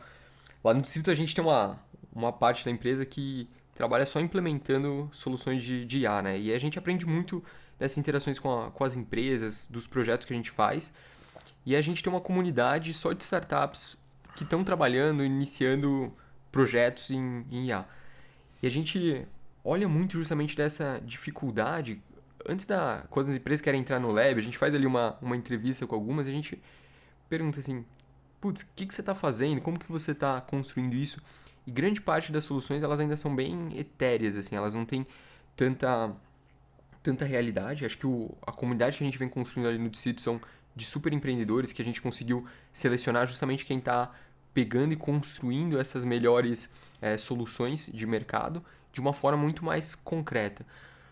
Lá no Distrito a gente tem uma parte da empresa que trabalha só implementando soluções de IA, né? E a gente aprende muito dessas interações com as empresas, dos projetos que a gente faz. E a gente tem uma comunidade só de startups que estão trabalhando, iniciando projetos em IA. E a gente olha muito justamente dessa dificuldade. Quando as empresas querem entrar no lab, a gente faz ali uma entrevista com algumas e a gente pergunta assim, putz, o que você está fazendo? Como que você está construindo isso? E grande parte das soluções, elas ainda são bem etéreas, assim, elas não têm tanta realidade. Acho que a comunidade que a gente vem construindo ali no distrito são de super empreendedores que a gente conseguiu selecionar justamente quem está pegando e construindo essas melhores soluções de mercado de uma forma muito mais concreta.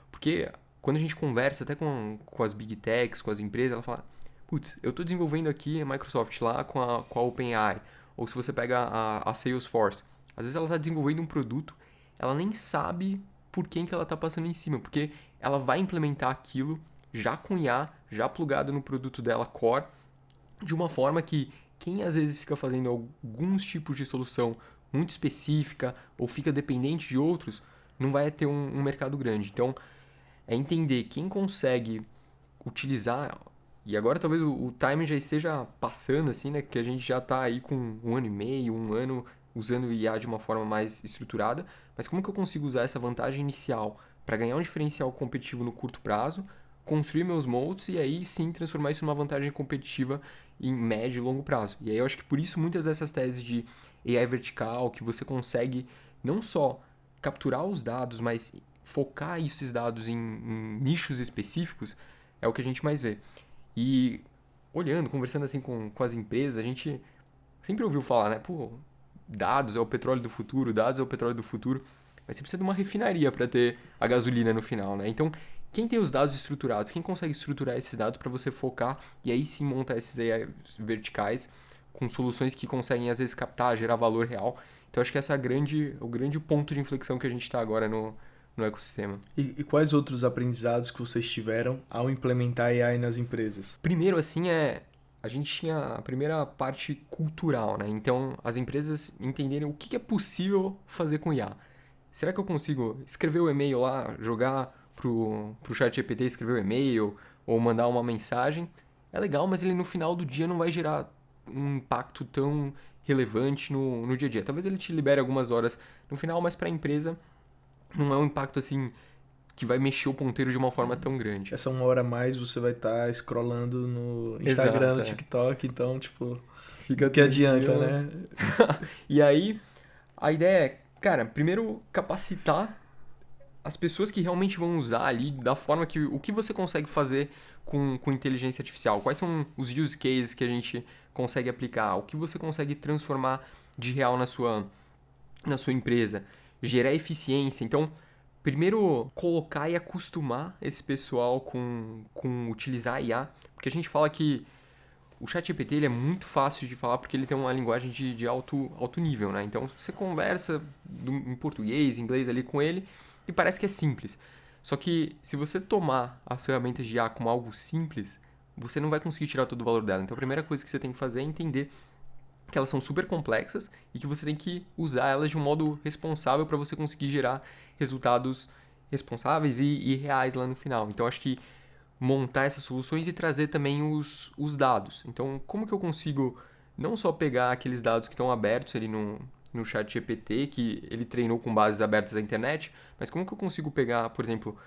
Porque quando a gente conversa até com as big techs, com as empresas, ela fala, putz, eu estou desenvolvendo aqui a Microsoft lá com a OpenAI. Ou se você pega a Salesforce, às vezes ela está desenvolvendo um produto, ela nem sabe por quem que ela está passando em cima, porque ela vai implementar aquilo já com IA, já plugado no produto dela core, de uma forma que quem às vezes fica fazendo alguns tipos de solução muito específica ou fica dependente de outros, não vai ter um mercado grande. Então, é entender quem consegue utilizar, e agora talvez o timing já esteja passando, assim, né? Que a gente já está aí com 1 ano e meio, 1 ano, usando o IA de uma forma mais estruturada, mas como que eu consigo usar essa vantagem inicial para ganhar um diferencial competitivo no curto prazo, construir meus moats e aí sim transformar isso numa vantagem competitiva em médio e longo prazo. E aí eu acho que por isso muitas dessas teses de AI vertical, que você consegue não só capturar os dados, mas focar esses dados em nichos específicos, é o que a gente mais vê. E olhando, conversando assim com as empresas, a gente sempre ouviu falar, né? Pô, dados é o petróleo do futuro, dados é o petróleo do futuro. Mas você precisa de uma refinaria para ter a gasolina no final, né? Então, quem tem os dados estruturados, quem consegue estruturar esses dados para você focar e aí sim montar esses AI verticais com soluções que conseguem às vezes captar, gerar valor real. Então, acho que essa é o grande ponto de inflexão que a gente está agora no ecossistema. E quais outros aprendizados que vocês tiveram ao implementar AI nas empresas? Primeiro, assim, a gente tinha a primeira parte cultural, né? Então, as empresas entenderem o que é possível fazer com IA. Será que eu consigo escrever o e-mail lá, jogar pro chat GPT, escrever o e-mail ou mandar uma mensagem? É legal, mas ele no final do dia não vai gerar um impacto tão relevante no dia a dia. Talvez ele te libere algumas horas no final, mas para a empresa não é um impacto assim que vai mexer o ponteiro de uma forma tão grande. Essa 1 hora a mais você vai estar scrollando no Instagram, Exato, no TikTok, então, tipo, Fica que adianta, tranquilo. né? E aí, a ideia é, cara, primeiro capacitar as pessoas que realmente vão usar ali da forma que o que você consegue fazer com inteligência artificial. Quais são os use cases que a gente consegue aplicar? O que você consegue transformar de real na sua empresa? Gerar eficiência. Então, primeiro colocar e acostumar esse pessoal com utilizar a IA, porque a gente fala que o ChatGPT ele é muito fácil de falar porque ele tem uma linguagem de alto nível, né? Então você conversa em português, inglês ali com ele e parece que é simples. Só que se você tomar as ferramentas de IA como algo simples, você não vai conseguir tirar todo o valor dela. Então a primeira coisa que você tem que fazer é entender que elas são super complexas e que você tem que usar elas de um modo responsável para você conseguir gerar resultados responsáveis e reais lá no final. Então acho que montar essas soluções e trazer também os dados. Então, como que eu consigo não só pegar aqueles dados que estão abertos ali no chat GPT, que ele treinou com bases abertas da internet, mas como que eu consigo pegar, por exemplo,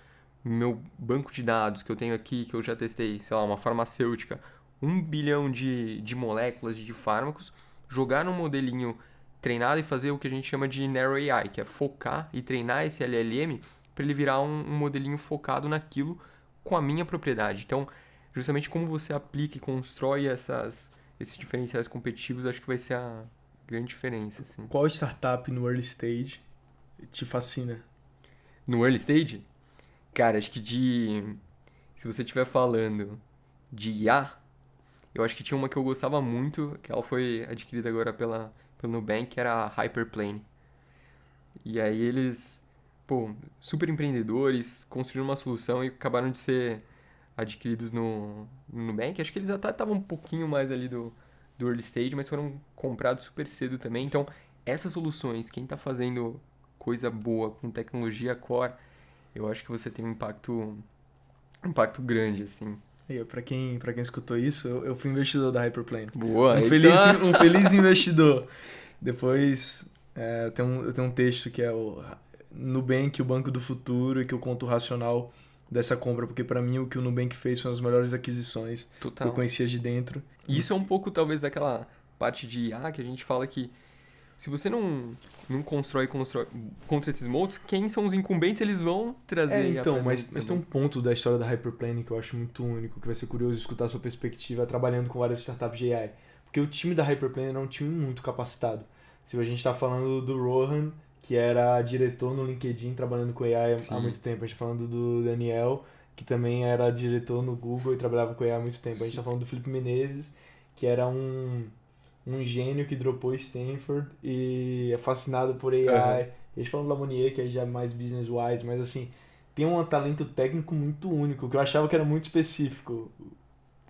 meu banco de dados que eu tenho aqui, que eu já testei, sei lá, uma farmacêutica, 1 bilhão de moléculas de fármacos, jogar num modelinho treinado e fazer o que a gente chama de Narrow AI, que é focar e treinar esse LLM para ele virar um modelinho focado naquilo com a minha propriedade. Então, justamente como você aplica e constrói esses diferenciais competitivos, acho que vai ser a grande diferença. Assim. Qual startup no early stage te fascina? No early stage? Cara, acho que se você estiver falando de IA, eu acho que tinha uma que eu gostava muito, que ela foi adquirida agora pelo Nubank, que era a Hyperplane. E aí eles, super empreendedores, construíram uma solução e acabaram de ser adquiridos no Nubank. Acho que eles até estavam um pouquinho mais ali do early stage, mas foram comprados super cedo também. Então, essas soluções, quem está fazendo coisa boa com tecnologia core, eu acho que você tem um impacto grande, assim. Aí, pra quem escutou isso, eu fui investidor da Hyperplane. Boa, Um feliz investidor. Depois, eu tenho um texto que é o Nubank, o Banco do Futuro, e que eu conto o racional dessa compra, porque pra mim o que o Nubank fez são as melhores aquisições que eu Total. conhecia de dentro. E isso é um pouco, talvez, daquela parte de IA que a gente fala que se você não constrói contra esses moats, quem são os incumbentes, eles vão trazer IA Então, pra mas dentro tem um também. ponto da história da Hyperplane que eu acho muito único, que vai ser curioso escutar a sua perspectiva trabalhando com várias startups de AI. Porque o time da Hyperplane era um time muito capacitado. Se a gente está falando do Rohan, que era diretor no LinkedIn trabalhando com AI há Sim. muito tempo. A gente está falando do Daniel, que também era diretor no Google e trabalhava com AI há muito tempo. A gente está falando do Felipe Menezes, que era um gênio que dropou Stanford e é fascinado por AI. Aham. A gente falando do Lamonier, que é já mais business-wise, mas assim, tem um talento técnico muito único, que eu achava que era muito específico.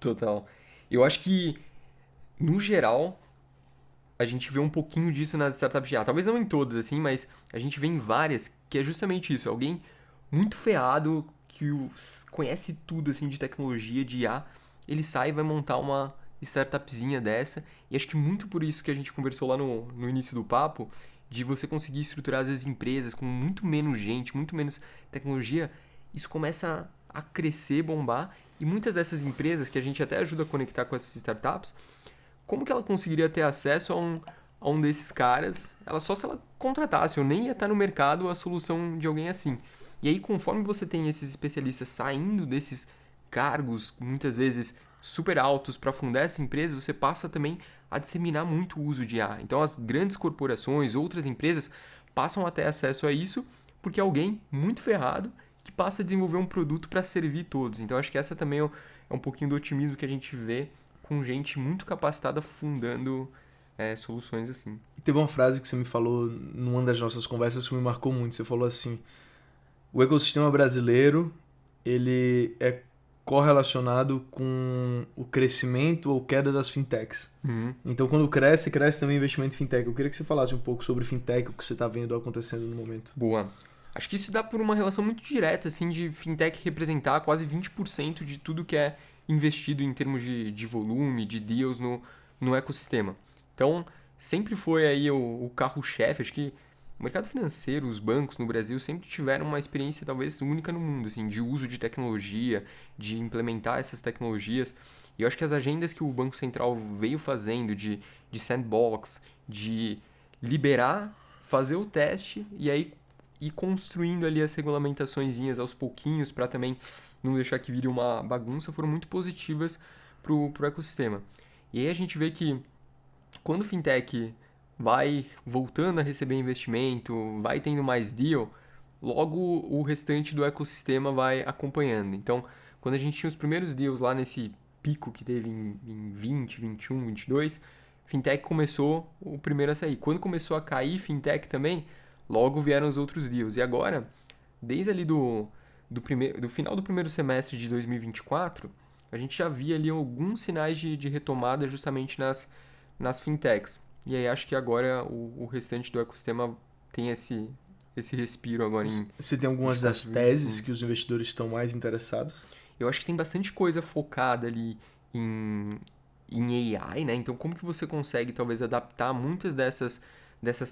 Total. Eu acho que, no geral, a gente vê um pouquinho disso nas startups de IA. Talvez não em todas, assim, mas a gente vê em várias que é justamente isso. Alguém muito ferrado, que conhece tudo, assim, de tecnologia, de IA, ele sai e vai montar uma startupzinha dessa. E acho que muito por isso que a gente conversou lá no início do papo, de você conseguir estruturar, às vezes, empresas com muito menos gente, muito menos tecnologia, isso começa a crescer, bombar. E muitas dessas empresas, que a gente até ajuda a conectar com essas startups, como que ela conseguiria ter acesso a um desses caras? Ela só se ela contratasse, ou nem ia estar no mercado a solução de alguém assim. E aí, conforme você tem esses especialistas saindo desses cargos, muitas vezes super altos, para fundar essa empresa, você passa também a disseminar muito o uso de IA. Então, as grandes corporações, outras empresas, passam a ter acesso a isso, porque é alguém muito ferrado que passa a desenvolver um produto para servir todos. Então, acho que essa também é um pouquinho do otimismo que a gente vê com gente muito capacitada fundando soluções assim. E teve uma frase que você me falou numa das nossas conversas que me marcou muito. Você falou assim: o ecossistema brasileiro, ele é correlacionado com o crescimento ou queda das fintechs. Uhum. Então, quando cresce também o investimento em fintech. Eu queria que você falasse um pouco sobre fintech, o que você está vendo acontecendo no momento. Boa. Acho que isso dá por uma relação muito direta, assim, de fintech representar quase 20% de tudo que é investido em termos de volume, de deals no ecossistema. Então, sempre foi aí o carro-chefe. Acho que o mercado financeiro, os bancos no Brasil sempre tiveram uma experiência talvez única no mundo, assim, de uso de tecnologia, de implementar essas tecnologias. E eu acho que as agendas que o Banco Central veio fazendo de sandbox, de liberar, fazer o teste e aí ir construindo ali as regulamentaçõezinhas aos pouquinhos para também não deixar que vire uma bagunça, foram muito positivas pro ecossistema. E aí a gente vê que quando o fintech vai voltando a receber investimento, vai tendo mais deal, logo o restante do ecossistema vai acompanhando. Então, quando a gente tinha os primeiros deals lá nesse pico que teve em 20, 21, 22, fintech começou o primeiro a sair. Quando começou a cair fintech também, logo vieram os outros deals. E agora, desde ali do final do primeiro semestre de 2024, a gente já via ali alguns sinais de retomada justamente nas fintechs. E aí acho que agora o restante do ecossistema tem esse respiro agora em Você tem algumas das Estados Unidos, teses sim. que os investidores estão mais interessados? Eu acho que tem bastante coisa focada ali em AI, né? Então, como que você consegue, talvez, adaptar muitas dessas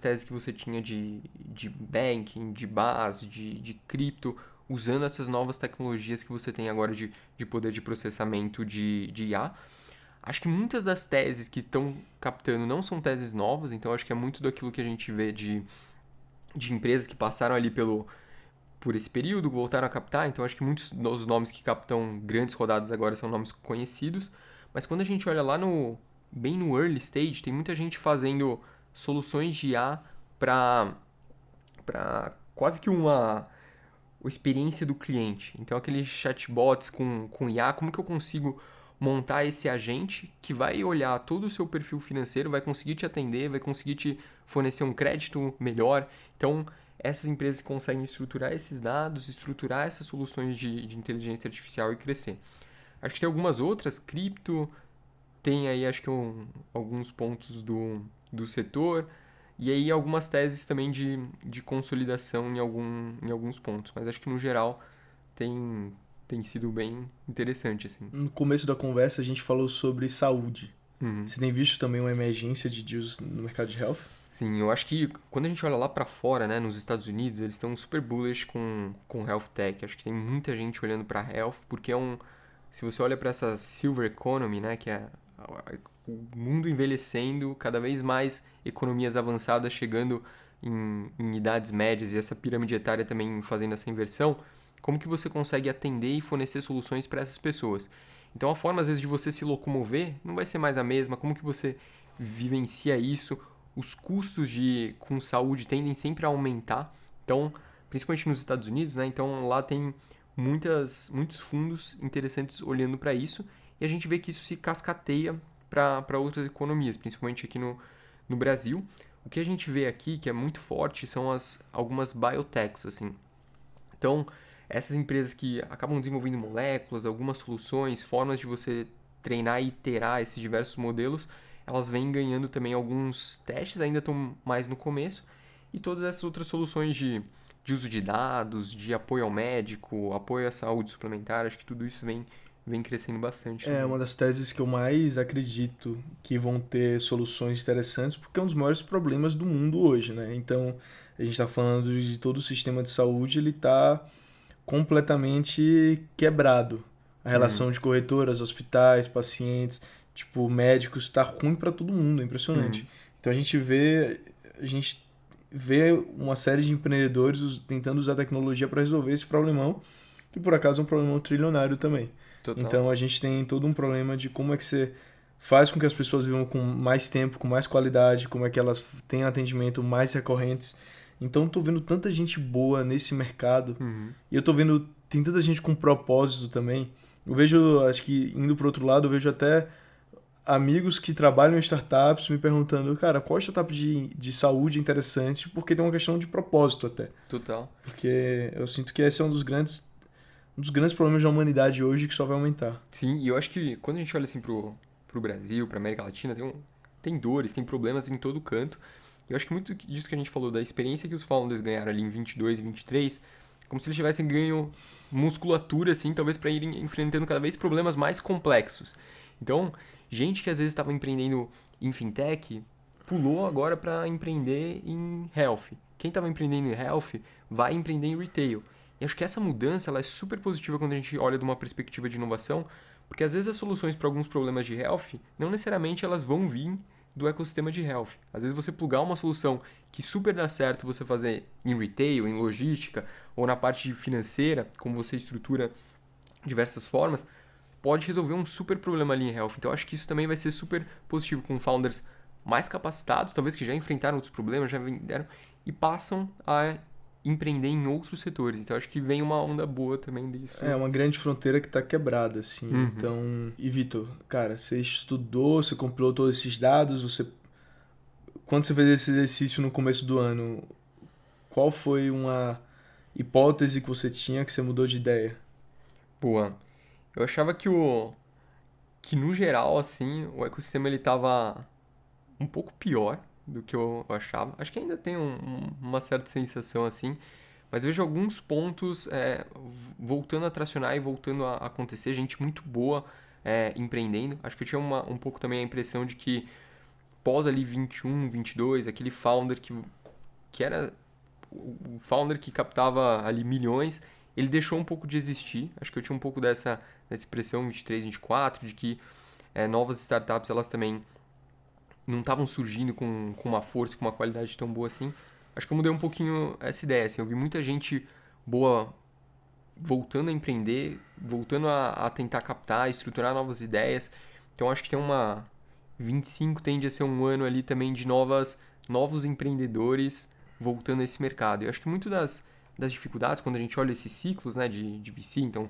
teses que você tinha de banking, de base, de cripto, usando essas novas tecnologias que você tem agora de poder de processamento de IA? Acho que muitas das teses que estão captando não são teses novas, então acho que é muito daquilo que a gente vê de empresas que passaram ali por esse período, voltaram a captar, então acho que muitos dos nomes que captam grandes rodadas agora são nomes conhecidos, mas quando a gente olha lá bem no early stage, tem muita gente fazendo soluções de IA para quase que uma experiência do cliente. Então aqueles chatbots com IA, como que eu consigo montar esse agente que vai olhar todo o seu perfil financeiro, vai conseguir te atender, vai conseguir te fornecer um crédito melhor. Então, essas empresas conseguem estruturar esses dados, estruturar essas soluções de inteligência artificial e crescer. Acho que tem algumas outras, cripto, tem aí acho que alguns pontos do setor, e aí algumas teses também de consolidação em alguns pontos. Mas acho que no geral tem tem sido bem interessante, assim. No começo da conversa a gente falou sobre saúde. Uhum. Você tem visto também uma emergência de deals no mercado de health? Sim, eu acho que quando a gente olha lá pra fora, né, nos Estados Unidos, eles estão super bullish com health tech. Acho que tem muita gente olhando pra health, porque se você olha pra essa silver economy, né, que é o mundo envelhecendo, cada vez mais economias avançadas chegando em idades médias e essa pirâmide etária também fazendo essa inversão, como que você consegue atender e fornecer soluções para essas pessoas? Então a forma às vezes de você se locomover não vai ser mais a mesma, como que você vivencia isso? Os custos com saúde tendem sempre a aumentar. Então, principalmente nos Estados Unidos, né? Então lá tem muitos fundos interessantes olhando para isso e a gente vê que isso se cascateia para outras economias, principalmente aqui no Brasil. O que a gente vê aqui, que é muito forte, são algumas biotechs, assim. Então, essas empresas que acabam desenvolvendo moléculas, algumas soluções, formas de você treinar e iterar esses diversos modelos, elas vêm ganhando também alguns testes, ainda estão mais no começo, e todas essas outras soluções de uso de dados, de apoio ao médico, apoio à saúde suplementar, acho que tudo isso vem crescendo bastante. É uma das teses que eu mais acredito que vão ter soluções interessantes, porque é um dos maiores problemas do mundo hoje, né? Então, a gente está falando de todo o sistema de saúde, ele está completamente quebrado. A relação de corretoras, hospitais, pacientes, tipo, médicos, está ruim para todo mundo, é impressionante. Então, a gente vê uma série de empreendedores tentando usar a tecnologia para resolver esse problemão, que por acaso é um problemão trilionário também. Total. Então a gente tem todo um problema de como é que você faz com que as pessoas vivam com mais tempo, com mais qualidade, como é que elas tenham atendimento mais recorrentes. Então tô vendo tanta gente boa nesse mercado e eu tô vendo tem tanta gente com propósito também. Eu vejo, acho que indo pro outro lado, eu vejo até amigos que trabalham em startups me perguntando, cara, qual startup de saúde é interessante? Porque tem uma questão de propósito até. Total. Porque eu sinto que esse é um dos grandes problemas da humanidade hoje que só vai aumentar. Sim, e eu acho que quando a gente olha assim pro Brasil, pra América Latina, tem dores, tem problemas em todo canto. E eu acho que muito disso que a gente falou, da experiência que os founders ganharam ali em 22 e 23, como se eles tivessem ganho musculatura, assim, talvez para irem enfrentando cada vez problemas mais complexos. Então, gente que às vezes estava empreendendo em fintech, pulou agora para empreender em health. Quem estava empreendendo em health vai empreender em retail. E acho que essa mudança ela é super positiva quando a gente olha de uma perspectiva de inovação, porque às vezes as soluções para alguns problemas de health, não necessariamente elas vão vir do ecossistema de health. Às vezes você plugar uma solução que super dá certo você fazer em retail, em logística, ou na parte financeira, como você estrutura diversas formas, pode resolver um super problema ali em health. Então acho que isso também vai ser super positivo com founders mais capacitados, talvez que já enfrentaram outros problemas, já venderam, e passam a empreender em outros setores. Então acho que vem uma onda boa também disso. É uma grande fronteira que tá quebrada, assim. Então, e Vitor, cara, você estudou, você compilou todos esses dados, quando você fez esse exercício no começo do ano, qual foi uma hipótese que você tinha que você mudou de ideia? Boa. Eu achava que no geral, assim, o ecossistema ele tava um pouco pior do que eu achava. Acho que ainda tem uma certa sensação assim, mas vejo alguns pontos voltando a tracionar e voltando a acontecer. Gente muito boa empreendendo. Acho que eu tinha um pouco também a impressão de que pós ali 21, 22, aquele founder que era o founder que captava ali milhões, ele deixou um pouco de existir. Acho que eu tinha um pouco dessa impressão 23, 24, de que novas startups elas também não estavam surgindo com uma força, com uma qualidade tão boa assim. Acho que eu mudei um pouquinho essa ideia, assim. Eu vi muita gente boa voltando a empreender, voltando a tentar captar, estruturar novas ideias. Então acho que tem 25 tende a ser um ano ali também de novos empreendedores voltando a esse mercado. Eu acho que muito das dificuldades, quando a gente olha esses ciclos, né, de VC, então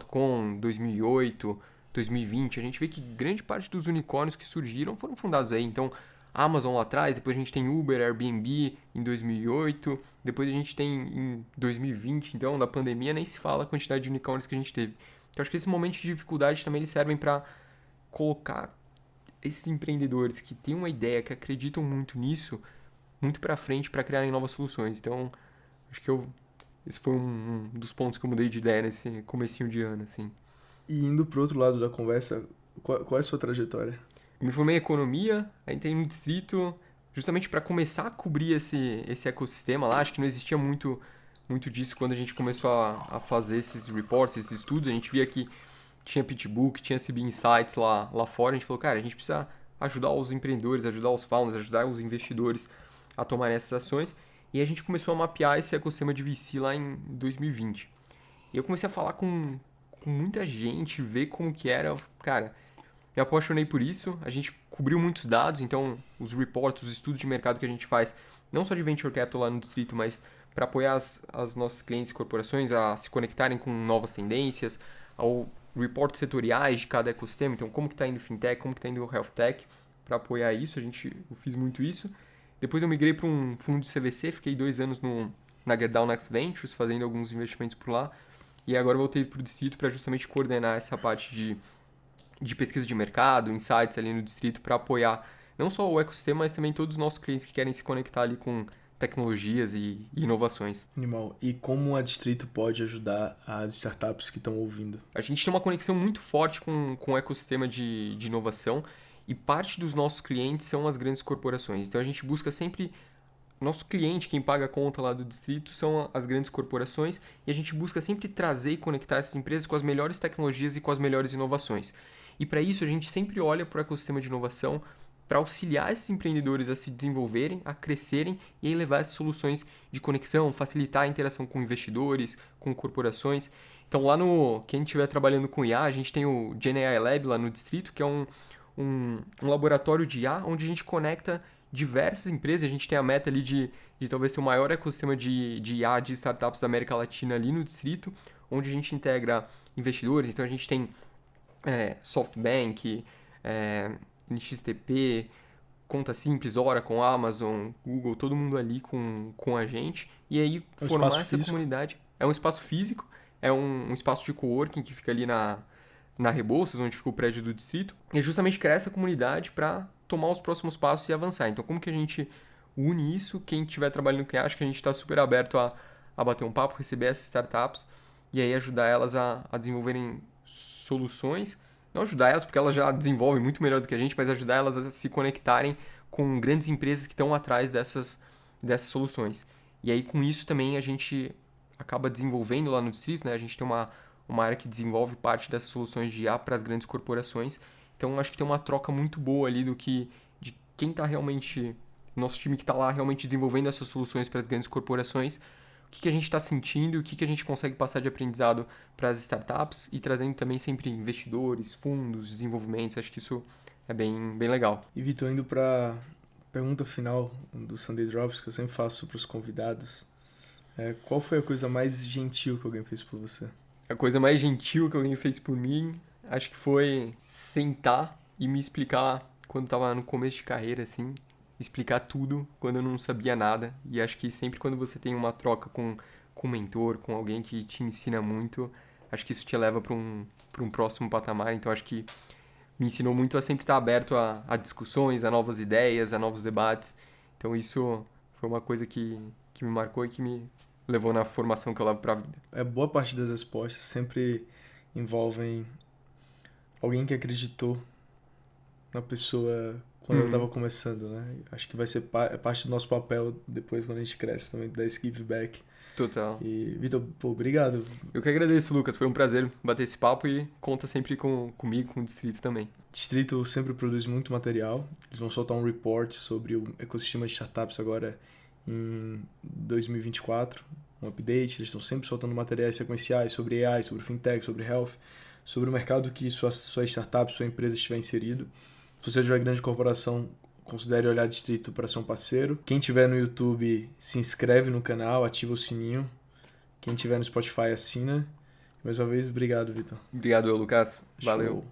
.com, 2008, 2020, a gente vê que grande parte dos unicórnios que surgiram foram fundados aí. Então, Amazon lá atrás, depois a gente tem Uber, Airbnb em 2008, depois a gente tem em 2020, então, da pandemia, nem se fala a quantidade de unicórnios que a gente teve. Então, acho que esse momento de dificuldade também eles servem para colocar esses empreendedores que têm uma ideia, que acreditam muito nisso, muito para frente para criarem novas soluções. Então, acho que eu esse foi um dos pontos que eu mudei de ideia nesse comecinho de ano, assim. E indo pro outro lado da conversa, qual é a sua trajetória? Eu me formei em economia, aí entrei no distrito justamente para começar a cobrir esse ecossistema lá. Acho que não existia muito disso quando a gente começou a fazer esses reports, esses estudos. A gente via que tinha PitchBook, tinha CB Insights lá fora. A gente falou, cara, a gente precisa ajudar os empreendedores, ajudar os founders, ajudar os investidores a tomarem essas ações. E a gente começou a mapear esse ecossistema de VC lá em 2020. E eu comecei a falar com muita gente, ver como que era. Cara, me apaixonei por isso. A gente cobriu muitos dados, então os reports, os estudos de mercado que a gente faz, não só de Venture Capital lá no distrito, mas para apoiar as nossos clientes e corporações a se conectarem com novas tendências, ao reports setoriais de cada ecossistema, então como que está indo fintech, como que está indo health tech, para apoiar isso, eu fiz muito isso. Depois eu migrei para um fundo de CVC, fiquei 2 anos na Gerdau Next Ventures, fazendo alguns investimentos por lá, e agora voltei para o distrito para justamente coordenar essa parte de pesquisa de mercado, insights ali no distrito, para apoiar não só o ecossistema, mas também todos os nossos clientes que querem se conectar ali com tecnologias e inovações. Animal. E como a Distrito pode ajudar as startups que estão ouvindo? A gente tem uma conexão muito forte com o ecossistema de inovação e parte dos nossos clientes são as grandes corporações. Então a gente busca sempre... Nosso cliente, quem paga a conta lá do distrito, são as grandes corporações e a gente busca sempre trazer e conectar essas empresas com as melhores tecnologias e com as melhores inovações. E para isso a gente sempre olha para o ecossistema de inovação para auxiliar esses empreendedores a se desenvolverem, a crescerem e aí levar essas soluções de conexão, facilitar a interação com investidores, com corporações. Então lá quem estiver trabalhando com IA, a gente tem o GenAI Lab lá no distrito, que é um laboratório de IA onde a gente conecta diversas empresas. A gente tem a meta ali de talvez ter o maior ecossistema de IA de startups da América Latina ali no distrito, onde a gente integra investidores. Então a gente tem SoftBank, NXTP, Conta Simples, Oracle, Amazon, Google, todo mundo ali com a gente. E aí formar essa comunidade. É um espaço físico, é um espaço de coworking que fica ali na Rebouças, onde fica o prédio do distrito. E justamente criar essa comunidade para tomar os próximos passos e avançar. Então como que a gente une isso? Quem estiver trabalhando com IA, acho que a gente está super aberto a bater um papo, receber essas startups e aí ajudar elas a desenvolverem soluções. Não ajudar elas, porque elas já desenvolvem muito melhor do que a gente, mas ajudar elas a se conectarem com grandes empresas que estão atrás dessas soluções. E aí, com isso, também a gente acaba desenvolvendo lá no distrito, né? A gente tem uma área que desenvolve parte dessas soluções de IA para as grandes corporações. Então, acho que tem uma troca muito boa ali de quem está realmente... Nosso time que está lá realmente desenvolvendo essas soluções para as grandes corporações, o que a gente está sentindo, o que a gente consegue passar de aprendizado para as startups e trazendo também sempre investidores, fundos, desenvolvimentos. Acho que isso é bem legal. E Vitor, indo para a pergunta final do Sunday Drops, que eu sempre faço para os convidados, qual foi a coisa mais gentil que alguém fez por você? A coisa mais gentil que alguém fez por mim, acho que foi sentar e me explicar quando estava no começo de carreira, assim, explicar tudo quando eu não sabia nada. E acho que sempre quando você tem uma troca com um mentor, com alguém que te ensina muito, acho que isso te leva para um próximo patamar. Então acho que me ensinou muito a sempre estar aberto a discussões, a novas ideias, a novos debates. Então isso foi uma coisa que me marcou e que me levou na formação que eu levo para a vida. Boa parte das respostas sempre envolvem alguém que acreditou na pessoa quando ela estava começando, né? Acho que vai ser parte do nosso papel depois, quando a gente cresce, também, dar esse give back. Total. E, Vitor, obrigado. Eu que agradeço, Lucas. Foi um prazer bater esse papo e conta sempre comigo, com o Distrito também. Distrito sempre produz muito material. Eles vão soltar um report sobre o ecossistema de startups agora em 2024, um update. Eles estão sempre soltando materiais sequenciais sobre AI, sobre fintech, sobre health, sobre o mercado que sua startup, sua empresa estiver inserido. Se você tiver grande corporação, considere olhar Distrito para ser um parceiro. Quem tiver no YouTube, se inscreve no canal, ativa o sininho. Quem tiver no Spotify, assina. Mais uma vez, obrigado, Vitor. Obrigado, Lucas. Valeu. Show.